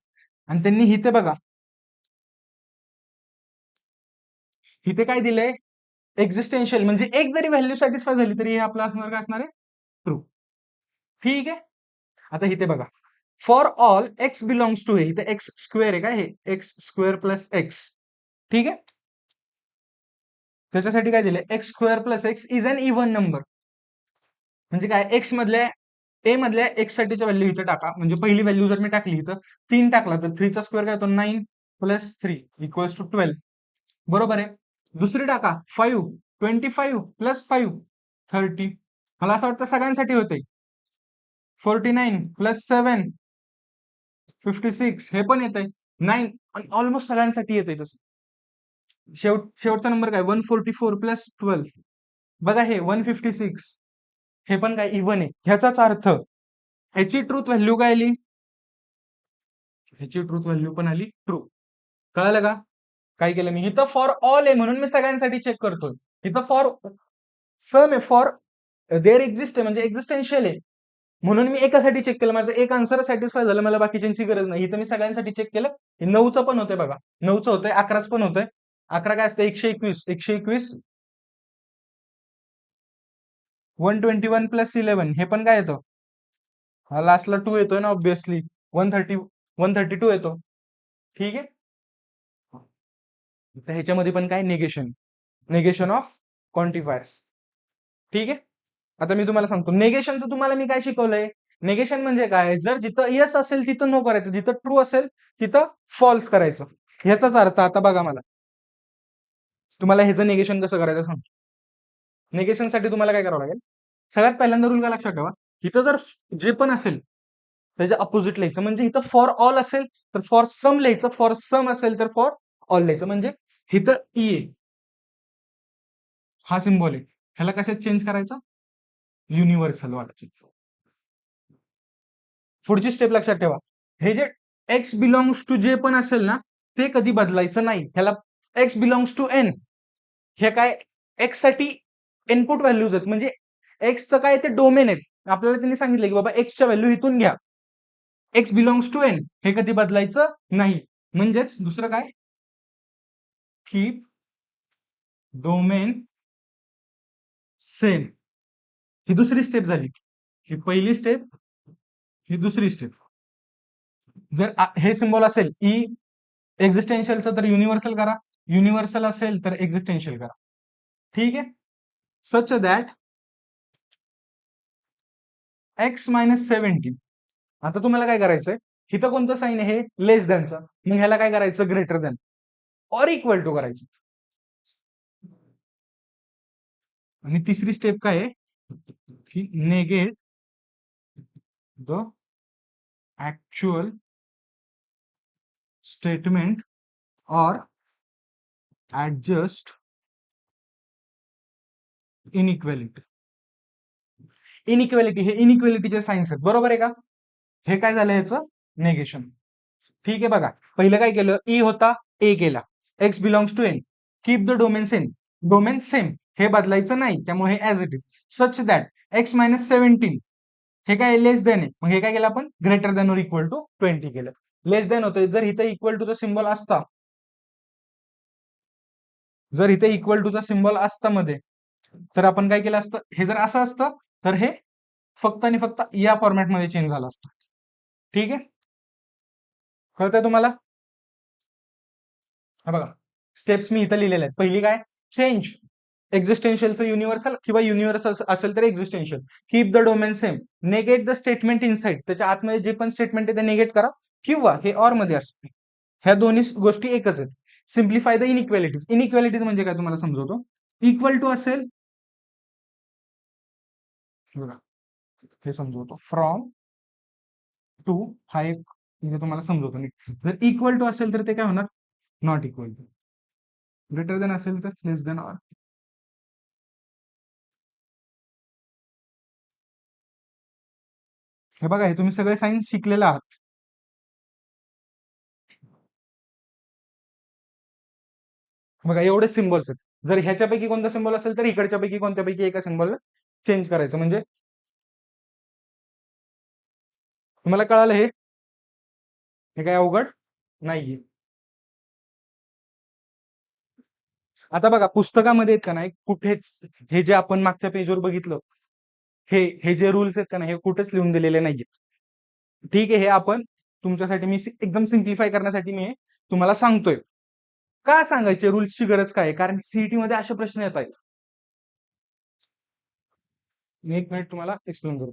आणि त्यांनी इथे बघा, इथे काय दिलंय, एक्झिस्टेन्शियल, म्हणजे एक जरी व्हॅल्यू सॅटिस्फाय झाली तरी हे आपलं असणार, काय असणार आहे, ट्रू. ठीक आहे. आता इथे बघा, for all x belongs to A, इथे एक्स स्क्वेअर आहे, काय हे एक्स स्क्वेअर प्लस एक्स. ठीक आहे. त्याच्यासाठी काय दिलंय, X square plus X is an even number. म्हणजे काय, एक्स मधल्या ए मधल्या एक्स साठीच्या व्हॅल्यू इथे टाका, म्हणजे पहिली व्हॅल्यू जर मी टाकली इथं 3 टाकला तर 3चा स्क्वेअर काय होतो, 9 + 3 इक्वल्स टू 12, बरोबर आहे. दुसरी टाका, 5, 25 + 5 30. मला असं वाटतं सगळ्यांसाठी होते. 49 + 7 56, हे पण येत आहे 9, ऑलमोस्ट सगळ्यांसाठी येत आहे तसं. शेवटचा नंबर काय, 144 + 12, बघा हे 156, हे पण काय इव्हन आहे. ह्याचाच अर्थ ह्याची ट्रूथ व्हॅल्यू काय आली, ह्याची ट्रूथ व्हॅल्यू पण आली ट्रू. कळालं का, काय केलं मी इथं, फॉर ऑल आहे म्हणून मी सगळ्यांसाठी चेक करतोय. इथं फॉर सम आहे, फॉर देअर एक्झिस्ट आहे म्हणजे एक्झिस्टेन्शियल आहे, म्हणून मी एकासाठी चेक केलं, माझं एक आन्सर सॅटिस्फाय झालं, मला बाकीच्यांची गरज नाही. इथं मी सगळ्यांसाठी चेक केलं. 9चं पण होतंय बघा, 9चं होतंय, 11चं पण होतंय. 11 काय असतं, 121 121 + 11, हे पण काय येतं, हा लास्टला 2 येतोय ना ऑब्व्हियसली, 132 येतो. ठीक आहे. तर ह्याच्यामध्ये पण काय, निगेशन ऑफ क्वांटिफायर्स. ठीक आहे. आता मी तुम्हाला सांगतो, नेगेशनचं तुम्हाला मी काय शिकवलंय, नेगेशन म्हणजे काय, जर जिथं यस असेल तिथं नो करायचं, जिथं ट्रू असेल तिथं फॉल्स करायचं. ह्याचाच अर्थ आता बघा मला, तुम्हाला ह्याचं निगेशन कसं करायचं सांग. निगेशनसाठी तुम्हाला काय करावं लागेल. सगळ्यात पहिल्यांदा रूल काय लक्षात ठेवा. इथं जर जे पण असेल त्याच्या अपोजिट लिहायचं. म्हणजे इथं फॉर ऑल असेल तर फॉर सम लिहायचं. फॉर सम असेल तर फॉर ऑल लिहायचं. म्हणजे इथं ई आहे, हा सिम्बॉल आहे, ह्याला कशात चेंज करायचा, युनिव्हर्सल वाला. पुढची स्टेप लक्षात ठेवा. हे जे एक्स बिलॉंग्स टू जे पण असेल ना, ते कधी बदलायचं नाही. ह्याला एक्स बिलॉंग्स टू एन, हे काय एक्स साठी इनपुट व्हॅल्यूज आहेत. म्हणजे एक्सचं काय ते डोमेन आहेत. आपल्याला त्यांनी सांगितलं की बाबा एक्सच्या व्हॅल्यू इथून घ्या. एक्स बिलॉंग्स टू एन हे कधी बदलायचं नाही. म्हणजेच दुसरं काय, कीप डोमेन सेम. ही दुसरी स्टेप झाली. ही पहिली स्टेप, ही दुसरी स्टेप. जर हे सिम्बॉल असेल ई एक्झिस्टेन्शियलचं तर युनिव्हर्सल करा. युनिव्हर्सल असेल तर एक्झिस्टेन्शियल करा. ठीक आहे. सच दॅट एक्स मायनस 17. आता तुम्हाला काय करायचंय, इथं कोणतं साईन आहे, लेस दॅनचं. मग ह्याला काय करायचं, greater than or equal to करायचं. आणि तिसरी स्टेप काय आहे की negate the actual statement or adjust inequality. Inequality, हे इनइक्वेलिटीचे सायन्स आहेत, बरोबर आहे का. हे काय झालं, ह्याचं नेगेशन. ठीक आहे. बघा पहिलं काय केलं, ई होता ए केला, X belongs to N, keep the domain same. Domain same हे बदलायचं नाही, त्यामुळे हे as it is. Such that x minus 17 हे काय लेस देन आहे. मग हे काय केलं आपण, ग्रेटर दॅन और इक्वल टू 20 केलं. लेस दॅन होतं, जर इथं इक्वल टूचा सिम्बॉल असता, जर इथे इक्वल टूचा सिम्बॉल असता मध्ये, तर आपण काय केलं असतं, हे जर असं असतं तर हे फक्त आणि फक्त या फॉर्मॅटमध्ये चेंज झालं असतं. ठीक आहे. कळतंय तुम्हाला. हा बघा स्टेप्स मी इथं लिहिलेल्या आहेत. पहिली काय, चेंज एक्झिस्टेन्शियलचं युनिव्हर्सल किंवा युनिव्हर्सल असेल तर existential. Keep the domain same. Negate the statement inside, त्याच्या आतमध्ये जे पण स्टेटमेंट आहे ते नेगेट करा, किंवा हे ऑर मध्ये असते. ह्या दोन्ही गोष्टी एकच आहेत. Simplify the इनइक्वेलिटीज. इनइक्वेलिटीज म्हणजे काय तुम्हाला समजवतो. इक्वल टू असेल, बघा हे समजवतो, फ्रॉम टू हा एक म्हणजे तुम्हाला समजवतो मी. जर इक्वल टू असेल तर ते काय होणार, not equal to. Greater than असेल तर लेस देन ऑर. हे बघा हे तुम्ही सगळे सायन्स शिकलेले आहात. बघा एवढे सिम्बॉल्स आहेत. जर ह्याच्यापैकी कोणता सिम्बॉल असेल तर इकडच्या पैकी कोणत्यापैकी एका सिम्बॉलला चेंज करायचं. म्हणजे तुम्हाला कळालं हे काय अवघड नाहीये. आता बघा पुस्तकामध्ये आहेत का नाही कुठेच हे जे आपण मागच्या पेजवर बघितलं, हे जे रूल्स आहेत का नाही, हे कुठेच लिहून दिलेले नाहीयेत. ठीक आहे. हे आपण तुमच्यासाठी मी एकदम सिम्प्लिफाय करण्यासाठी मी हे तुम्हाला सांगतोय. का सांगायचे रूल्सची गरज काय आहे, कारण सीईटी मध्ये असे प्रश्न येत आहेत. मी एक मिनिट तुम्हाला एक्सप्लेन करू.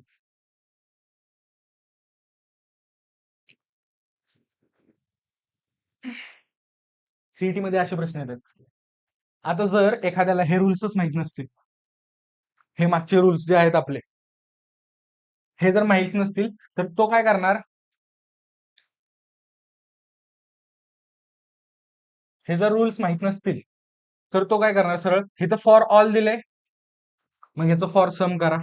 सीईटी मध्ये असे प्रश्न येतात. आता जर एखाद्याला हे रूल्सच माहित नसतील, हे मागचे रूल्स जे आहेत आपले हे जर माहित नसतील, तर तो काय करणार, हे जर रूल्स माहित नसतील तर तो काय करणार, सरळ हे तर फॉर ऑल दिलंय, मग ह्याचं फॉर सम करा.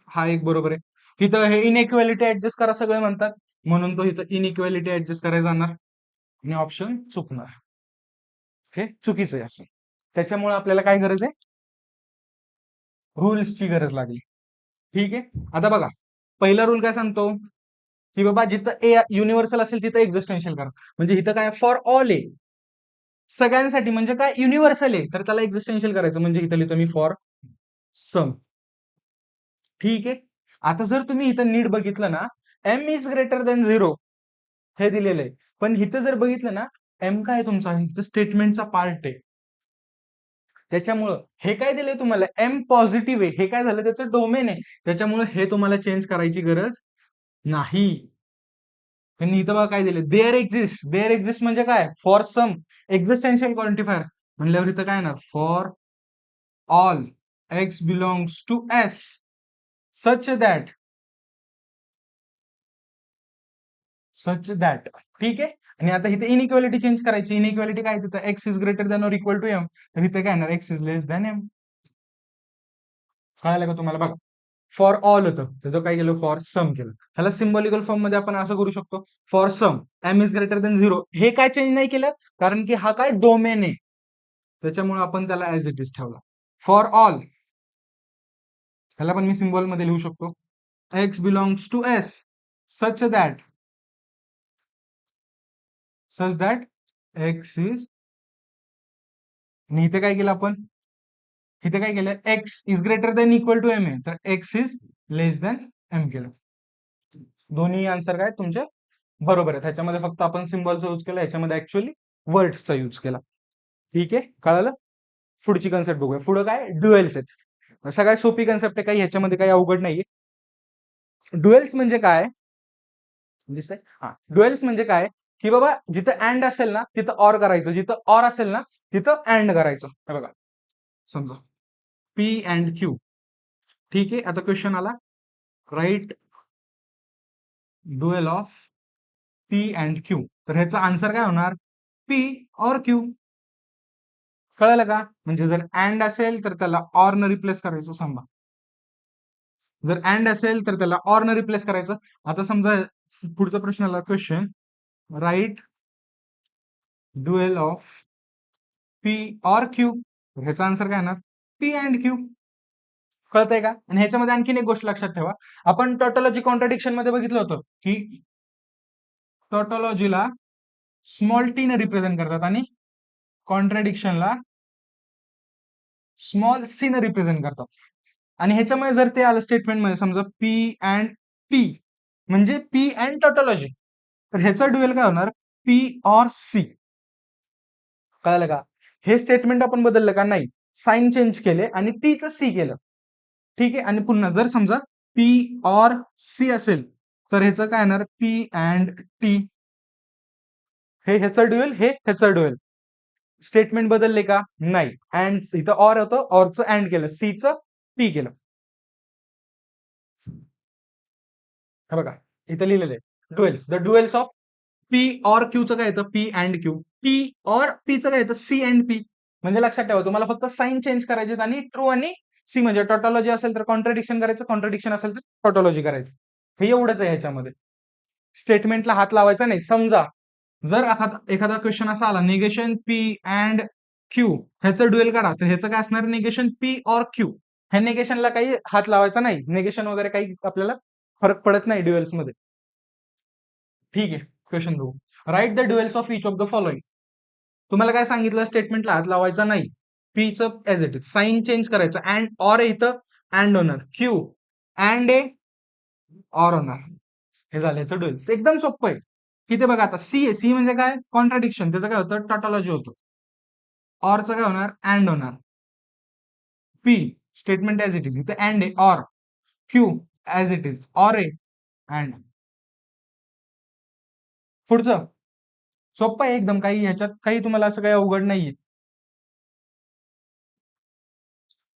हा एक बरोबर आहे. इथं हे इनइक्वेलिटी ऍडजस्ट करा सगळे म्हणतात, म्हणून तो इथं इनइक्वेलिटी ऍडजस्ट करायला जाणार आणि ऑप्शन चुकणार. हे चुकीचं आहे असं. त्याच्यामुळे आपल्याला काय गरज आहे, रूल्सची गरज लागली. ठीक आहे. आता बघा पहिला रूल काय सांगतो की बाबा जिथं ए युनिव्हर्सल असेल तिथं एक्झिस्टेन्शियल करा. म्हणजे इथं काय फॉर ऑल आहे, सगळ्यांसाठी. म्हणजे काय युनिव्हर्सल आहे तर त्याला एक्झिस्टेन्शियल करायचं. म्हणजे इथं लिहितो मी फॉर सम. ठीक आहे. आता जर तुम्ही इथं नीट बघितलं ना, एम इज ग्रेटर देन 0 हे दिलेलं आहे. पण इथं जर बघितलं ना, एम काय तुमचा इथं स्टेटमेंटचा पार्ट आहे. त्याच्यामुळं हे काय दिलंय तुम्हाला, एम पॉझिटिव्ह आहे, हे काय झालं त्याचं डोमेन आहे. त्याच्यामुळे हे तुम्हाला चेंज करायची गरज नाही. त्यांनी इथं बघा काय दिले, देअर एक्झिस्ट. देअर एक्झिस्ट म्हणजे काय, फॉर सम एक्झिस्टेन्शियल क्वांटिफायर. म्हणल्यावर इथं काय येणार, for all x belongs to S such that, ठीक आहे. आणि आता इथे इनइक्वालिटी चेंज करायची. इनइक्वालिटी काय तिथं, X is greater than or equal to M, तर इथे काय येणार, X is less than M. कळालं का तुम्हाला? बघा, फॉर ऑल होतं, त्याचं काय केलं, फॉर सम केलं. ह्याला सिम्बॉलिकल फॉर्म मध्ये आपण असं करू शकतो, for some M is greater than 0. हे काय चेंज नाही केलं, कारण की हा काय डोमेन आहे, त्याच्यामुळे आपण त्याला ऍज इट इज ठेवला. फॉर ऑल, ह्याला पण मी सिम्बॉल मध्ये लिहू शकतो, X belongs to S such that, X is, आणि इथे काय केलं आपण, इथे काय केलं, X is greater than equal to M आहे, तर X is less than M केलं. दोन्ही आन्सर काय तुमचे बरोबर आहे. ह्याच्यामध्ये फक्त आपण सिम्बॉलचा यूज केला, ह्याच्यामध्ये ऍक्च्युअली वर्ड्सचा यूज केला. ठीक आहे, कळालं? पुढची कन्सेप्ट बघूया. पुढे काय, ड्युएल्स आहेत. सगळ्यात सोपी कन्सेप्ट आहे, काही ह्याच्यामध्ये काही अवघड नाहीये. ड्युएल्स म्हणजे काय, दिसतंय, हा, ड्युएल्स म्हणजे काय, की बाबा जिथं अँड असेल ना तिथं ऑर करायचं, जिथं ऑर असेल ना तिथं अँड करायचं. हे बघा, समजा पी अँड क्यू. ठीक आहे, आता क्वेश्चन आला, write dual of P and Q, तर ह्याचा आन्सर काय होणार, पी और क्यू. कळलं का? म्हणजे जर अँड असेल तर त्याला ऑर न रिप्लेस करायचं. समजा जर अँड असेल तर त्याला ऑर न रिप्लेस करायचं. आता समजा पुढचा प्रश्न आला, question, write dual of P or Q, ह्याचा आन्सर काय येणार, पी अँड क्यू. कळतंय का? आणि ह्याच्यामध्ये आणखीन एक गोष्ट लक्षात ठेवा, आपण टॉटॉलॉजी कॉन्ट्रडिक्शन मध्ये बघितलं होतं की टॉटॉलॉजीला स्मॉल टी ने रिप्रेझेंट करतात आणि कॉन्ट्रडिक्शनला स्मॉल सी ने रिप्रेझेंट करतात. आणि ह्याच्यामुळे जर ते आलं स्टेटमेंट मध्ये, समजा पी अँड टी म्हणजे पी अँड टॉटॉलॉजी, तर ह्याचा ड्युएल काय होणार, पी और सी. कळलं का? हे स्टेटमेंट आपण बदललं का नाही, साइन चेंज केले आणि टीचं सी केलं. ठीक आहे, आणि पुन्हा जर समजा पी और सी असेल तर ह्याचं काय येणार, पी अँड टी. हे ह्याचं ड्युएल, हे ह्याचं ड्युएल. स्टेटमेंट बदलले का नाही, अँड इथं ऑर होतं, ऑरचं अँड केलं, सीचं पी केलं. हे बघा, इथं लिहिलेलं आहे ड्युएल्स, द ड्युएल्स ऑफ पी और क्यूचं काय येतं, पी अँड क्यू. टी और पीचं काय येतं, सी अँड पी. म्हणजे लक्षात ठेवा, तुम्हाला फक्त साइन चेंज करायचे आणि ट्रू आणि सी, म्हणजे टॉटॉलॉजी असेल तर कॉन्ट्रडिक्शन करायचं, कॉन्ट्रडिक्शन असेल तर टॉटॉलॉजी करायचं. हे एवढंच आहे ह्याच्यामध्ये. स्टेटमेंटला हात लावायचा नाही. समजा जर एखादा क्वेश्चन असा आला, निगेशन पी अँड क्यू, ह्याचं ड्युएल काढा, तर ह्याचं काय असणार, निगेशन पी और क्यू. ह्या निगेशनला काही हात लावायचा नाही, निगेशन वगैरे काही आपल्याला फरक पडत नाही ड्युएल्स मध्ये. ठीक आहे, क्वेश्चन बघू. Write the duals of each of the following. तुम्हाला काय सांगितलं, स्टेटमेंटला हात लावायचा नाही, पीचं as it is, sign change करायचं, अँड ऑर इथं अँड होणार, क्यू अँड ए ऑर होणार. हे झालं याचं ड्युएल्स, एकदम सोपं आहे. इथे बघा, आता सी आहे, सी म्हणजे काय, कॉन्ट्रडिक्शन, त्याचं काय होतं, टॉटॉलॉजी होतं. ऑरचं काय होणार, अँड होणार. P statement as it is, इथे अँड आहे, or. Q as it is, or आहे, अँड. पुढचं सोपं आहे एकदम, काही ह्याच्यात काही तुम्हाला असं काही अवघड नाहीये.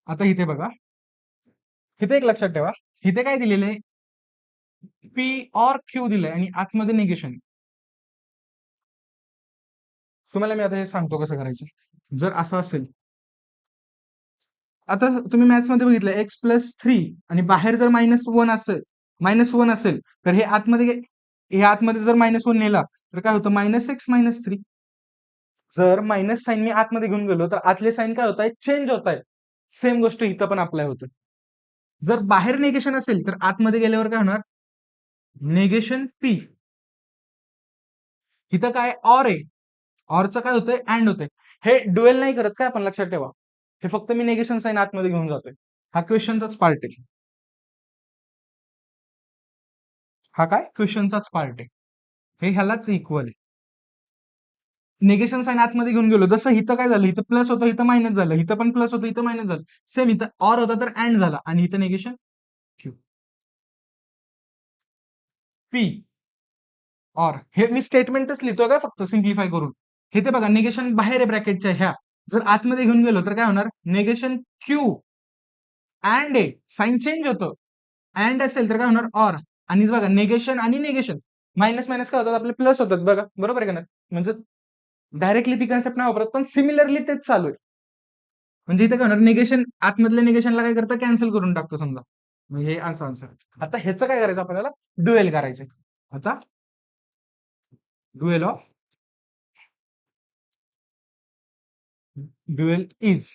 आता इथे बघा, इथे एक लक्षात ठेवा, इथे काय दिलेलं आहे, पी और क्यू दिलंय आणि आतमध्ये निगेशन. तुम्हाला मी आता हे सांगतो कसं करायचं. जर असं असेल, आता तुम्ही मॅथ्स मध्ये बघितलं, एक्स प्लस 3 आणि बाहेर जर -1 असेल तर हे आतमध्ये जर -1 नेला तर काय होतं, -x -3. जर मायनस साईन मी आतमध्ये घेऊन गेलो तर आतले साईन काय होत आहे, चेंज होत आहे. सेम गोष्ट इथं पण अप्लाय होतं. जर बाहेर निगेशन असेल तर आतमध्ये गेल्यावर काय होणार, निगेशन पी. इथं काय ऑर आहे, ऑरचं काय होतंय, अँड होतंय. हे ड्युएल नाही करत काय, आपण लक्षात ठेवा. हे फक्त मी निगेशन साईन आतमध्ये घेऊन जातोय. हा क्वेश्चनचाच पार्ट आहे. हा काय क्वेश्चनचाच पार्ट आहे. हे ह्यालाच इक्वल आहे. निगेशन साईन आतमध्ये घेऊन गेलो, जसं इथं काय झालं, इथं प्लस होतं, इथं मायनस झालं, इथं पण प्लस होतं, इथं मायनस झालं. सेम इथं ऑर होता तर अँड झाला आणि इथं निगेशन क्यू. पी ऑर, हे मी स्टेटमेंटच लिहितोय काय फक्त सिम्प्लिफाय करून. हे ते बघा, निगेशन बाहेर आहे ब्रॅकेटच्या ह्या, जर आतमध्ये घेऊन गेलो तर काय होणार, negation Q and A, sign change होतं. अँड असेल तर काय होणार, ऑर. आणि बघा निगेशन आणि निगेशन, मायनस मायनस काय होतात आपले, प्लस होतात बघा, बरोबर आहे का नाही. म्हणजे डायरेक्टली ती कन्सेप्ट नाही वापरत, पण सिमिलरली तेच चालू आहे. म्हणजे इथे काय होणार, निगेशन आतमधल्या निगेशनला काय करतं, कॅन्सल करून टाकतो समजा. म्हणजे हे असं आन्सर. आता ह्याचं काय करायचं आपल्याला, ड्युएल करायचं. आता ड्युएल ऑफ, ड्युएल इज,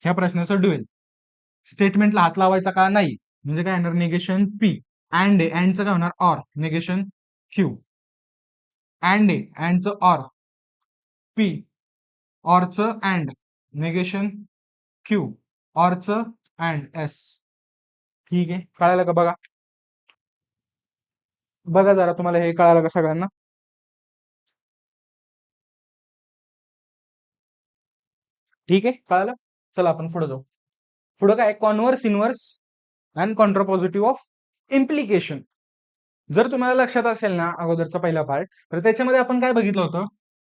ह्या प्रश्नाचं ड्युएल. स्टेटमेंटला हात लावायचा का नाही, म्हणजे काय होणार, निगेशन पी अँड ए, अँडचं काय होणार, or, negation Q and A, अँडचं ऑर पी, ऑरचं अँड, निगेशन क्यू, ऑरचं अँड एस. ठीक आहे, कळालं का बघा. बघा जरा तुम्हाला हे कळालं का सगळ्यांना. ठीक आहे, कळालं. चला आपण पुढे जाऊ. पुढे काय, converse, inverse and contrapositive of implication. जर तुम्हाला लक्षात असेल ना अगोदरचा पहिला पार्ट, तर त्याच्यामध्ये आपण काय बघितलं होतं,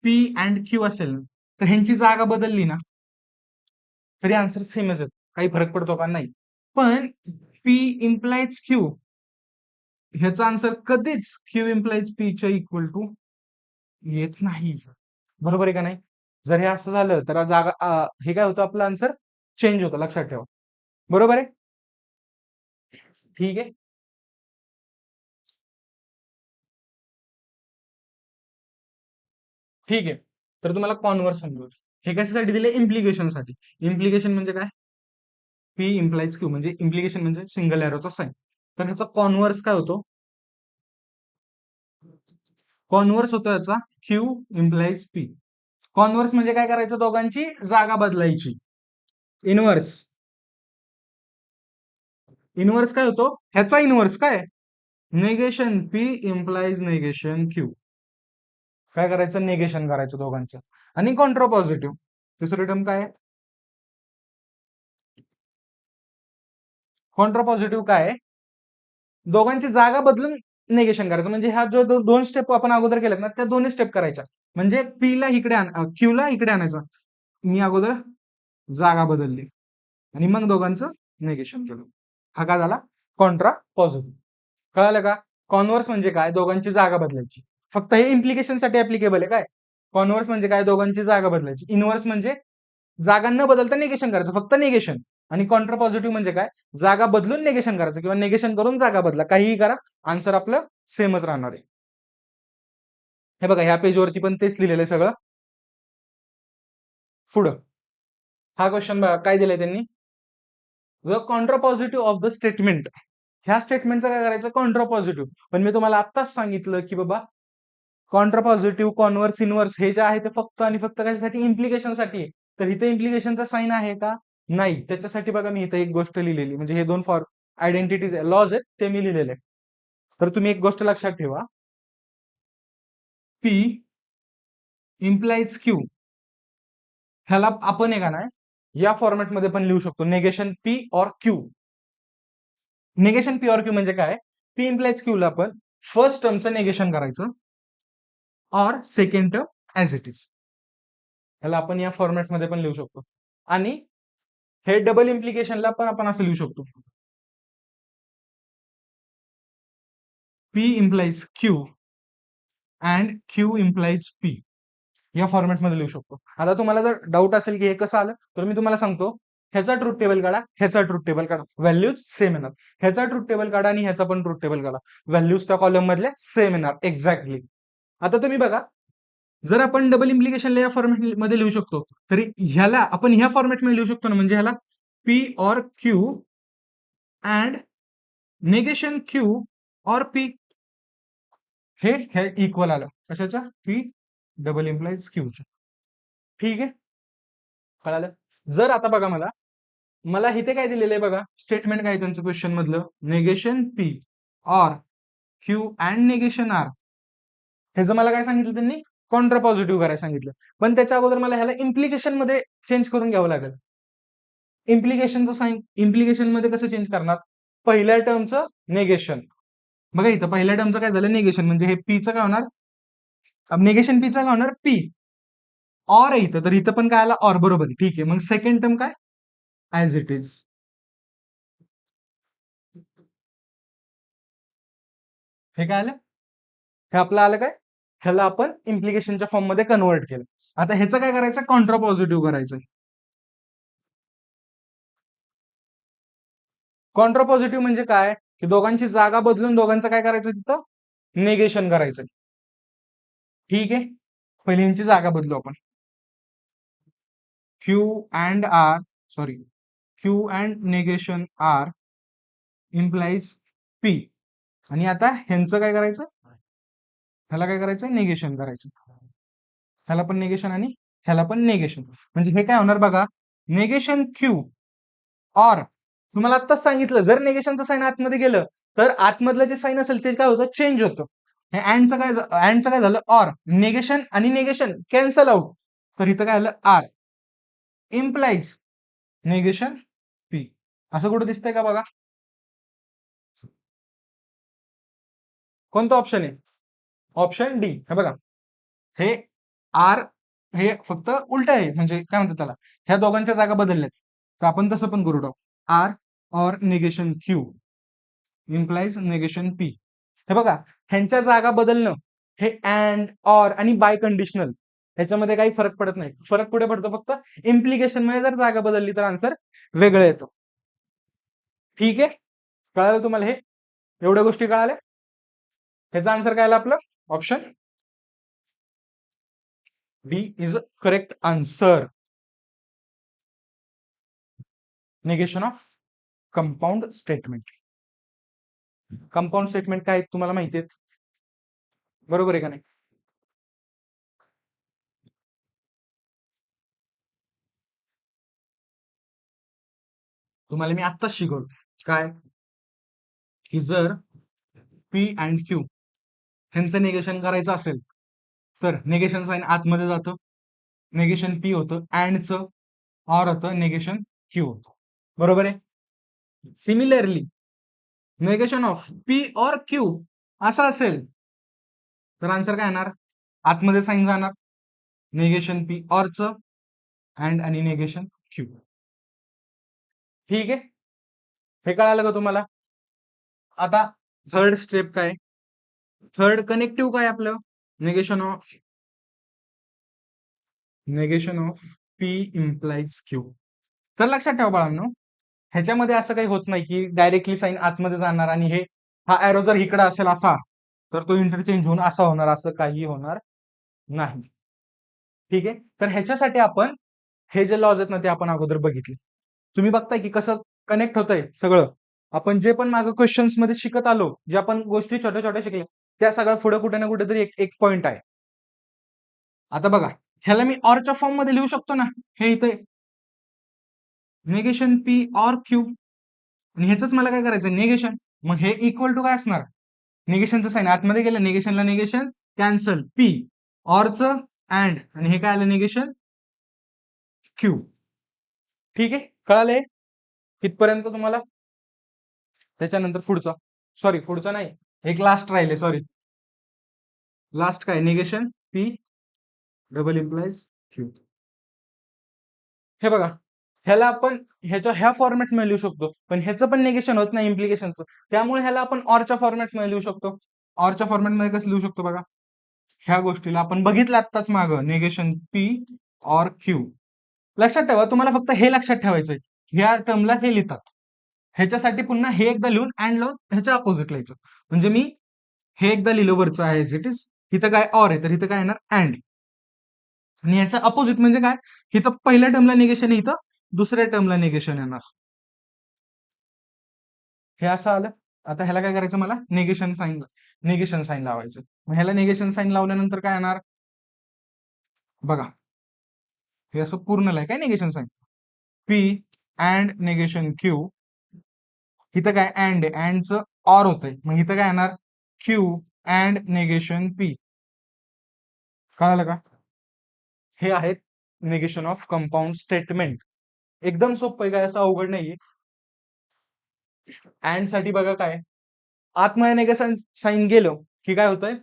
पी अँड क्यू असेल ना, तर ह्यांची जागा बदलली ना तरी आन्सर सेमच आहे, काही फरक पडतो का, नाही. पण पी इम्प्लाइज क्यू, ह्याचा आन्सर कधीच क्यू इम्प्लाइज पी च्या इक्वल टू येत नाही, बरोबर आहे का नाही. जर हे असं झालं तर जागा हे काय होतं, आपलं आन्सर चेंज होतं, लक्षात ठेवा, बरोबर आहे. ठीक आहे. ठीक आहे, तर तुम्हाला कॉन्व्हर्स समजू, हे कशासाठी दिले, इम्प्लिकेशनसाठी. इम्प्लिकेशन म्हणजे काय, पी इम्प्लाइज क्यू, म्हणजे इम्प्लिकेशन म्हणजे सिंगल एरोचा साइन. तर ह्याचा कॉन्व्हर्स काय होतो, कॉन्व्हर्स होतो याचा क्यू इम्प्लाइज पी. कॉन्व्हर्स म्हणजे काय करायचं, दोघांची जागा बदलायची. इनव्हर्स, इनव्हर्स काय होतो, ह्याचा इनव्हर्स काय, negation P implies negation Q. काय करायचं, निगेशन करायचं दोघांचं. आणि कॉन्ट्रापॉझिटिव्ह, तिसरी टर्म काय आहे, कॉन्ट्रापॉझिटिव्ह काय आहे, दोघांची जागा बदलून निगेशन करायचं. म्हणजे ह्या जो दोन स्टेप आपण अगोदर केल्यात ना, त्या दोन्ही स्टेप करायच्या. म्हणजे पी ला इकडे क्यू ला इकडे आणायचं. मी अगोदर जागा बदलली आणि मग दोघांचं निगेशन केलं. हा काय झाला, कॉन्ट्रा पॉझिटिव्ह. कळालं का. कॉन्व्हर्स म्हणजे काय, दोघांची जागा बदलायची. फक्त हे इम्प्लिकेशन साठी ऍप्लिकेबल आहे. काय कॉन्व्हर्स म्हणजे काय, दोघांची जागा बदलायची. इनव्हर्स म्हणजे जागा न बदलता निगेशन करायचं, फक्त निगेशन. आणि कॉन्ट्रा पॉझिटिव्ह म्हणजे काय, जागा बदलून निगेशन करायचं किंवा निगेशन करून जागा बदला, काहीही करा, आन्सर आपलं सेमच राहणार आहे. हे बघा, ह्या पेजवरती पण तेच लिहिलेलं आहे सगळं. पुढं हा क्वेश्चन बघा, काय दिलंय त्यांनी, the contrapositive of the statement. ह्या स्टेटमेंटचं काय करायचं, कॉन्ट्रापॉझिटिव्ह. पण मी तुम्हाला आत्ताच सांगितलं की बाबा, कॉन्ट्रापॉझिटिव्ह, कॉन्व्हर्स, इनव्हर्स हे जे आहे ते फक्त आणि फक्त कशासाठी, इम्प्लिकेशन साठी आहे. तर इथे इम्प्लिकेशनचा साइन आहे का, नाही. त्याच्यासाठी बघा, मी इथे एक गोष्ट लिहिलेली, म्हणजे हे दोन फॉर आयडेंटिटीज लॉज आहेत, ते मी लिहिलेले. तर तुम्ही एक गोष्ट लक्षात ठेवा, पी इम्प्लाइज क्यू, ह्याला आपण आहे का नाही या फॉर्मॅटमध्ये पण लिहू शकतो, negation P or Q. Negation P or Q म्हणजे काय, पी इम्प्लाइज क्यू ला आपण फर्स्ट टर्मचं निगेशन करायचं, or second term as it is. ह्याला आपण या फॉर्मॅटमध्ये पण लिहू शकतो. आणि हे डबल इम्प्लिकेशनला पण आपण असं लिहू शकतो, P implies Q and Q implies P, या फॉर्मॅटमध्ये लिहू शकतो. आता तुम्हाला जर डाऊट असेल की हे कसं आलं, तर मी तुम्हाला सांगतो, ह्याचा ट्रूथ टेबल काढा, ह्याचा ट्रूथ टेबल काढा, व्हॅल्यूज सेम येणार. ह्याचा ट्रूथ टेबल काढा आणि ह्याचा पण ट्रूथ टेबल काढा, व्हॅल्यूज त्या कॉलम मधल्या सेम येणार एक्झॅक्टली. आता तुम्ही बघा, जर आपण डबल इम्प्लिकेशनला या फॉर्मॅट मध्ये लिहू शकतो, तरी ह्याला आपण ह्या फॉर्मॅट मध्ये लिहू शकतो ना, म्हणजे ह्याला P or Q and negation Q or P, हे इक्वल आलं कशाच्या, पी डबल इम्प्लाइज क्यूच्या. ठीक आहे, कळालं. जर आता बघा, मला मला इथे काय दिलेलं आहे बघा, स्टेटमेंट काय त्यांचं क्वेश्चन मधलं, negation P or Q and negation R. ह्याचं मला काय सांगितलं त्यांनी, कॉन्ट्रा पॉझिटिव्ह करायला सांगितलं. पण त्याच्या अगोदर मला ह्याला इम्प्लिकेशन मध्ये चेंज करून घ्यावं लागेल. इम्प्लिकेशनचं साइन, इम्प्लिकेशन मध्ये कसं चेंज करणार, पहिल्या टर्मचं निगेशन. बघा इथं पहिल्या टर्मचं काय झालं, निगेशन, म्हणजे हे पीचं काय होणार, निगेशन पीचं काय होणार, पी ऑर आहे इथं, तर इथं पण काय आला ऑर, बरोबर आहे. ठीक आहे, मग सेकंड टर्म काय ऍज इट इज. हे काय आलं, हे आपलं आलं काय, ह्याला आपण इम्प्लिकेशनच्या फॉर्म मध्ये कन्वर्ट केलं. आता ह्याचं काय करायचं, कॉन्ट्रा पॉझिटिव्ह करायचं. कॉन्ट्रा पॉझिटिव्ह म्हणजे काय, की दोघांची जागा बदलून दोघांचं काय करायचं तिथं, निगेशन करायचं. ठीक आहे, पहिली यांची जागा बदलू आपण. Q and R, sorry, Q and negation R implies P. आणि आता ह्यांचं काय करायचं, ह्याला काय करायचं, निगेशन करायचं. ह्याला पण निगेशन आणि ह्याला पण निगेशन. म्हणजे हे काय होणार बघा, निगेशन क्यू ऑर, तुम्हाला आत्ताच सांगितलं, जर निगेशनचं साईन आतमध्ये गेलं तर आतमधलं जे साईन असेल ते काय होतं, चेंज होतं. हे अँडचं काय झालं, ऑर, निगेशन आणि निगेशन कॅन्सल आउट, तर इथं काय आलं, आर इम्प्लाइज निगेशन पी. असं कुठं दिसतंय का बघा, कोणतं ऑप्शन आहे, ऑप्शन डी. हे बघा, हे आर, हे फक्त उलट आहे, म्हणजे काय म्हणतात त्याला, ह्या दोघांच्या जागा बदलल्यात. तर आपण तसं पण करू टाकू, R or negation Q implies negation P. हे बघा, ह्यांच्या जागा बदलणं हे अँड ऑर आणि बाय कंडिशनल, ह्याच्यामध्ये काही फरक पडत नाही. फरक कुठे पडतो, फक्त इम्प्लिकेशन मध्ये जर जागा बदलली तर आन्सर वेगळं येतो. ठीक आहे, कळालं तुम्हाला हे, एवढ्या गोष्टी कळाल्या. ह्याचा आन्सर काय आला आपलं, option D is a correct answer. Negation of compound statement. Compound statement काय तुम्हाला माहिती आहेत, बरोबर आहे का नाही. तुम्हाला मी आत्ताच शिकवलं काय, की जर पी अँड क्यू ह्यांचं निगेशन करायचं असेल तर निगेशन साइन आतमध्ये जातं, निगेशन पी होतं, अँडचं ऑर होतं, निगेशन क्यू होतं, बरोबर आहे. Similarly negation of P or Q असं असेल तर आन्सर काय येणार, आतमध्ये साइन जाणार, निगेशन पी ऑरचं अँड आणि निगेशन क्यू. ठीक आहे, हे कळालं का तुम्हाला. आता थर्ड स्टेप काय, थर्ड कनेक्टिव्ह काय आपलं, negation of P implies Q. तर लक्षात ठेवा बाळांनो, ह्याच्यामध्ये असं काही होत नाही की डायरेक्टली साईन आतमध्ये जाणार आणि हे, हा एरो जर इकडे असेल असा तर तो इंटरचेंज होऊन असा होणार, असं काही होणार नाही. ठीक आहे, तर ह्याच्यासाठी आपण हे जे लॉज आहेत ना ते आपण अगोदर बघितले. तुम्ही बघताय की कसं कनेक्ट होतंय सगळं. आपण जे पण मागे क्वेश्चन्स मध्ये शिकत आलो, जे आपण गोष्टी छोट्या छोट्या शिकल्या, त्या सगळ्या पुढे कुठे ना कुठेतरी एक एक पॉईंट आहे. आता बघा, ह्याला मी ऑरच्या फॉर्म मध्ये लिहू शकतो ना, हे इथे निगेशन पी ऑर क्यू, आणि ह्याच मला काय करायचं, निगेशन. मग हे इक्वल टू काय असणार, निगेशनचं साईन आतमध्ये गेलं, निगेशनला निगेशन कॅन्सल, पी ऑरचं अँड, आणि हे काय आलं, निगेशन क्यू. ठीक आहे, कळालंय इथपर्यंत तुम्हाला. त्याच्यानंतर पुढचा, सॉरी पुढचा नाही, एक लास्ट राहिले, सॉरी, लास्ट काय, negation P double implies Q. हे बघा, ह्याला आपण ह्या फॉर्मॅट मध्ये लिहू शकतो, पण ह्याचं पण निगेशन होत नाही इम्प्लिकेशनचं, त्यामुळे ह्याला आपण ऑरच्या फॉर्मॅट मध्ये लिहू शकतो. ऑरच्या फॉर्मॅट मध्ये कसं लिहू शकतो बघा, ह्या गोष्टीला आपण बघितलं आत्ताच मागं, निगेशन पी ऑर क्यू. लक्षात ठेवा, तुम्हाला फक्त हे लक्षात ठेवायचंय, ह्या टर्मला हे लिहितात, ह्याच्यासाठी पुन्हा हे एकदा लिहून अँड लावून ह्याच्या अपोजिट लिहायचं. म्हणजे मी हे एकदा लिहिलं वरचं आहे एज इट इज, इथं काय ऑर आहे तर इथं काय येणार अँड, आणि याच्या अपोजिट म्हणजे काय, इथं पहिल्या टर्मला निगेशन, इथं दुसऱ्या टर्मला निगेशन येणार. हे असं आलं. आता ह्याला काय करायचं, मला निगेशन साईन लावायचं. मग ह्याला निगेशन साईन लावल्यानंतर काय येणार बघा, हे असं पूर्ण आहे काय, negation sign P and negation Q, इथं काय अँड आहे, अँडचं ऑर होतंय, मग इथं काय येणार क्यू अँड निगेशन पी. कळालं का, हे आहेत निगेशन ऑफ कंपाऊंड स्टेटमेंट. एकदम सोपं आहे, काय असं अवघड नाहीये. अँड साठी बघा काय, आतमध्ये निगेशन साईन गेलो की काय होतंय,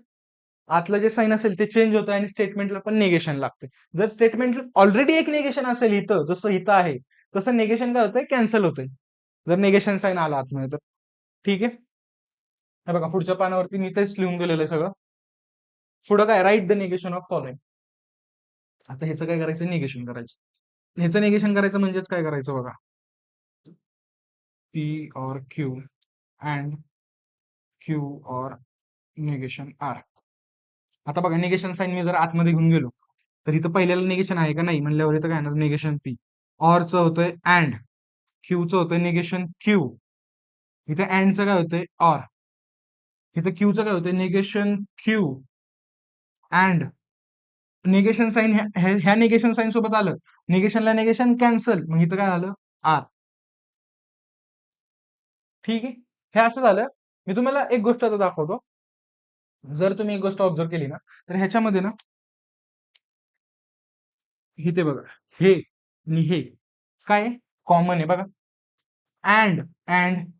आतलं जे साईन असेल ते चेंज होतं आणि स्टेटमेंटला पण निगेशन लागते. जर स्टेटमेंट ऑलरेडी एक निगेशन असेल इथं, जसं इथं आहे, तसं निगेशन काय होतंय, कॅन्सल होतंय. जर निगेशन साईन आला आतमध्ये तर. ठीक आहे. हे बघा पुढच्या पानावरती मी तेच लिहून दिलेलं आहे सगळं. पुढं काय, write the negation of following. आता ह्याचं काय करायचं, निगेशन करायचं. ह्याचं निगेशन करायचं म्हणजेच काय करायचं बघा, P or Q and Q और निगेशन आर. आता बघा निगेशन साईन मी जर आतमध्ये घेऊन गेलो तर इथं पहिल्याला निगेशन आहे का नाही म्हणल्यावर इथं काय येणार, निगेशन पी. ऑरचं होतंय अँड, क्यूचं होतंय निगेशन क्यू. इथे अँडचं काय होतंय, ऑर. इथं क्यूचं काय होतंय, negation Q and negation sign ह्या निगेशन साईन सोबत आलं, निगेशनला निगेशन कॅन्सल, मग इथं काय आलं, आर. ठीक आहे. हे असं झालं. मी तुम्हाला एक गोष्ट आता दाखवतो. जर तुम्ही एक गोष्ट ऑब्झर्व केली ना, तर ह्याच्यामध्ये ना, इथे बघा, हे आणि हे काय कॉमन आहे बघा. अँड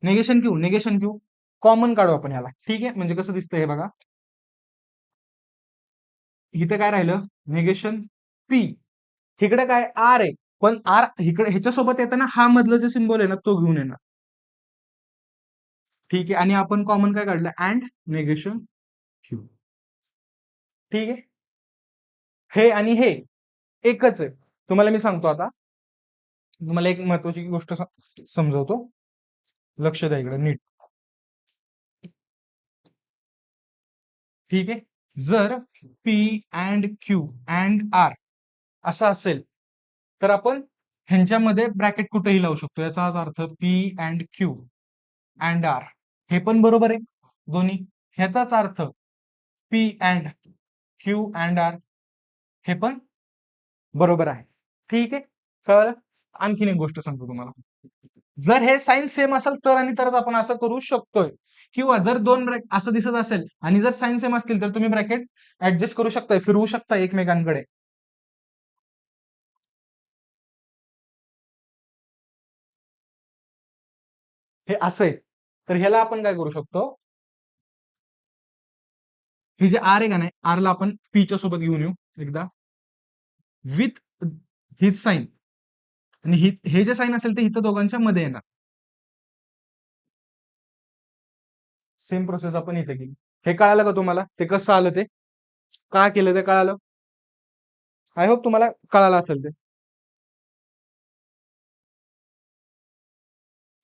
निगेशन क्यू कॉमन काढू आपण ह्याला. ठीक आहे. म्हणजे कसं दिसतंय हे बघा, इथे काय राहिलं, निगेशन पी. इकडे काय, आर आहे, पण आर इकडे ह्याच्यासोबत येताना हा मधलं जे सिम्बॉल आहे ना तो घेऊन येणार. ठीक आहे. आणि आपण कॉमन काय काढलं, अँड निगेशन क्यू. ठीक आहे. हे आणि हे एकच आहे. तुम्हाला मी सांगतो आता, तुम्हाला एक महत्वाची गोष्ट समजवतो. लक्ष द्या इकडे नीट. ठीक आहे. जर P and Q and R असं असेल तर आपण ह्यांच्यामध्ये ब्रॅकेट कुठेही लावू शकतो. याचा अर्थ P and Q and R हे पण बरोबर आहे दोन्ही. ह्याचाच अर्थ P and Q and R हे पण बरोबर आहे. ठीक आहे. कळलं. आणखीन एक गोष्ट सांगतो तुम्हाला. जर हे साईन सेम असेल तर आणि तरच आपण असं करू शकतोय. किंवा जर दोन ब्रॅकेट असं दिसत असेल आणि जर साईन सेम असतील तर तुम्ही ब्रॅकेट ऍडजस्ट करू शकताय, फिरवू शकता एकमेकांकडे. हे असं आहे. तर ह्याला आपण काय करू शकतो, हे जे आर आहे का नाही, आरला आपण पीच्या सोबत घेऊन येऊ एकदा, विथ हिच साईन. आणि हे जे साईन असेल ते इथं दोघांच्या मध्ये येणार. सेम प्रोसेस आपण इथे केली. हे कळालं का तुम्हाला, ते कसं आलं, ते का केलं ते कळालं. आय होप तुम्हाला कळालं असेल ते.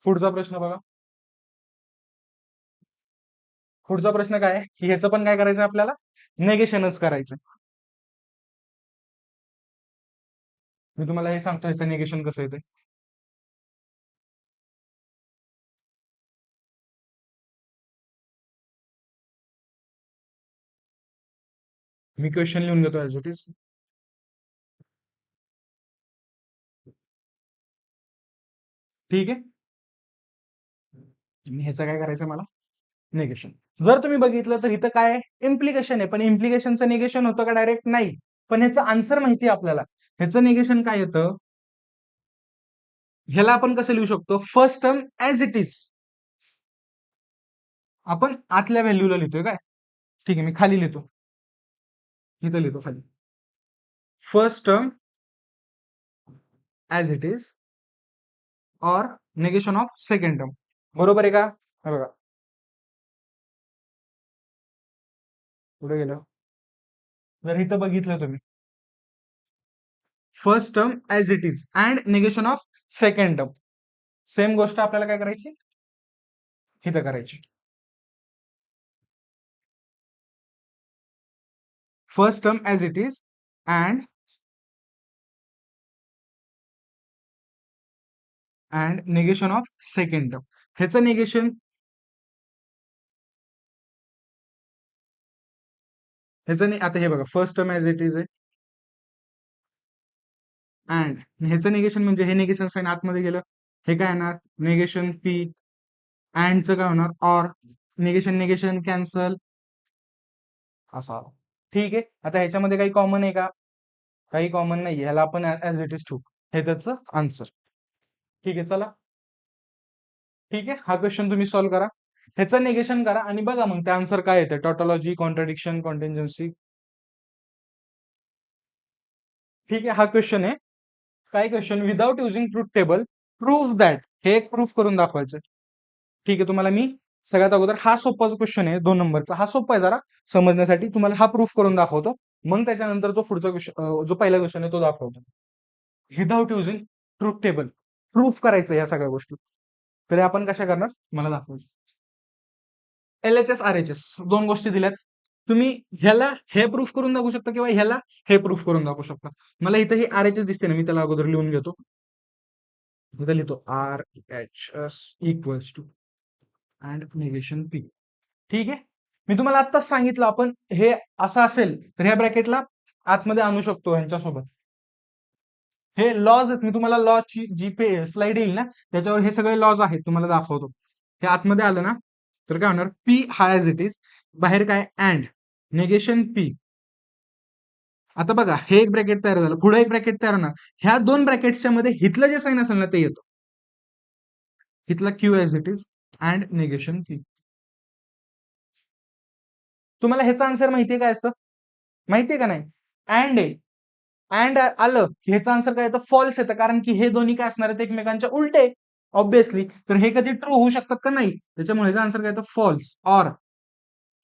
पुढचा प्रश्न बघा. पुढचा प्रश्न काय आहे, की ह्याचं पण काय करायचं आपल्याला, नेगेशनच करायचं. मी तुम्हाला हे सांगतो ह्याचं निगेशन कसं येते. मी क्वेश्चन लिहून घेतो ऍज इट इज. ठीक आहे. आणि ह्याचं काय करायचं मला, निगेशन. जर तुम्ही बघितलं तर इथं काय इम्प्लिकेशन आहे, पण इम्प्लिकेशनचं निगेशन होतं का डायरेक्ट, नाही. पण ह्याचं आन्सर माहिती आहे आपल्याला. ह्याचं निगेशन काय येतं, ह्याला आपण कसं लिहू शकतो, first term as it is. आपण आतल्या व्हॅल्यूला लिहितोय काय. ठीक आहे. मी खाली लिहितो, इथं लिहितो खाली, first term as it is और निगेशन ऑफ सेकंड टर्म. बरोबर आहे का. हे बघा पुढे गेलो, जर इथं बघितलं तुम्ही, first term as it is and negation of second term, same गोष्ट आपल्याला काय करायची, इथं करायची. First term as it is and negation of second term. ह्याचं निगेशन, ह्याचं नाही. आता हे बघा, first term as it is आहे अँड ह्याचं निगेशन म्हणजे हे निगेशन साईन आतमध्ये गेलं, हे काय येणार, निगेशन पी. अँडचं काय होणार, ऑर. निगेशन निगेशन कॅन्सल, असा. ठीक आहे. आता ह्याच्यामध्ये काही कॉमन आहे का, काही कॉमन नाही. ह्याला आपण ऍज इट इज ठेवू. हे त्याचं आन्सर. ठीक आहे. चला, ठीक आहे. हा क्वेश्चन तुम्ही सॉल्व्ह करा. ह्याचं निगेशन करा आणि बघा मग त्या आन्सर काय येते, टॉटॉलॉजी, कॉन्ट्रडिक्शन, कॉन्टिन्जन्सी. ठीक आहे, हा क्वेश्चन आहे. काय question, without using truth table prove that, हे एक प्रूफ करून दाखवायचं. ठीक आहे, तुम्हाला मी सगळ्यात अगोदर हा सोपा क्वेश्चन आहे 2 नंबरचा, हा सोपा आहे जरा समजण्यासाठी, तुम्हाला हा प्रूफ करून दाखवतो. मग त्याच्यानंतर जो पुढचा क्वेश्चन, जो पहिला क्वेश्चन आहे तो दाखवतो. Without using truth table proof करायचं या सगळ्या गोष्टी. तरी आपण कशा करणार मला दाखवायचं. LHS RHS दोन गोष्टी दिल्यात. तुम्ही ह्याला हे प्रूफ करून दाखवू शकता किंवा ह्याला हे प्रूफ करून दाखवू शकता. मला इथे ही RHS दिसते ना, मी त्याला अगोदर लिहून घेतो. इथं लिहितो RHS equals to and negation P. ठीक आहे, मी तुम्हाला आत्ताच सांगितलं आपण हे असं असेल तर ह्या ब्रॅकेटला आतमध्ये आणू शकतो ह्यांच्यासोबत. हे लॉज आहेत, मी तुम्हाला लॉची जी स्लाइड येईल ना त्याच्यावर हे सगळे लॉज आहेत तुम्हाला दाखवतो. हे आतमध्ये आलं ना तर काय होणार, पी हा ऍज इट इज, बाहेर काय अँड निगेशन पी. आता बघा हे एक ब्रॅकेट तयार झालं, पुढे एक ब्रॅकेट तयार होणार, ह्या दोन ब्रॅकेटच्या मध्ये हिथलं जे साईन असेल ना ते येतं, हिथला Q as it is and negation P. तुम्हाला ह्याचा आन्सर माहितीये काय असतं, माहितीये का नाही? अँड आहे, अँड आलं की ह्याचा आन्सर काय येतं, फॉल्स येतं, कारण की हे दोन्ही काय असणार आहेत एकमेकांच्या उलटे ऑब्विसली. तर हे कधी ट्रू होऊ शकतात का नाही, त्याच्यामुळे ह्याचा आन्सर काय येतं false. Or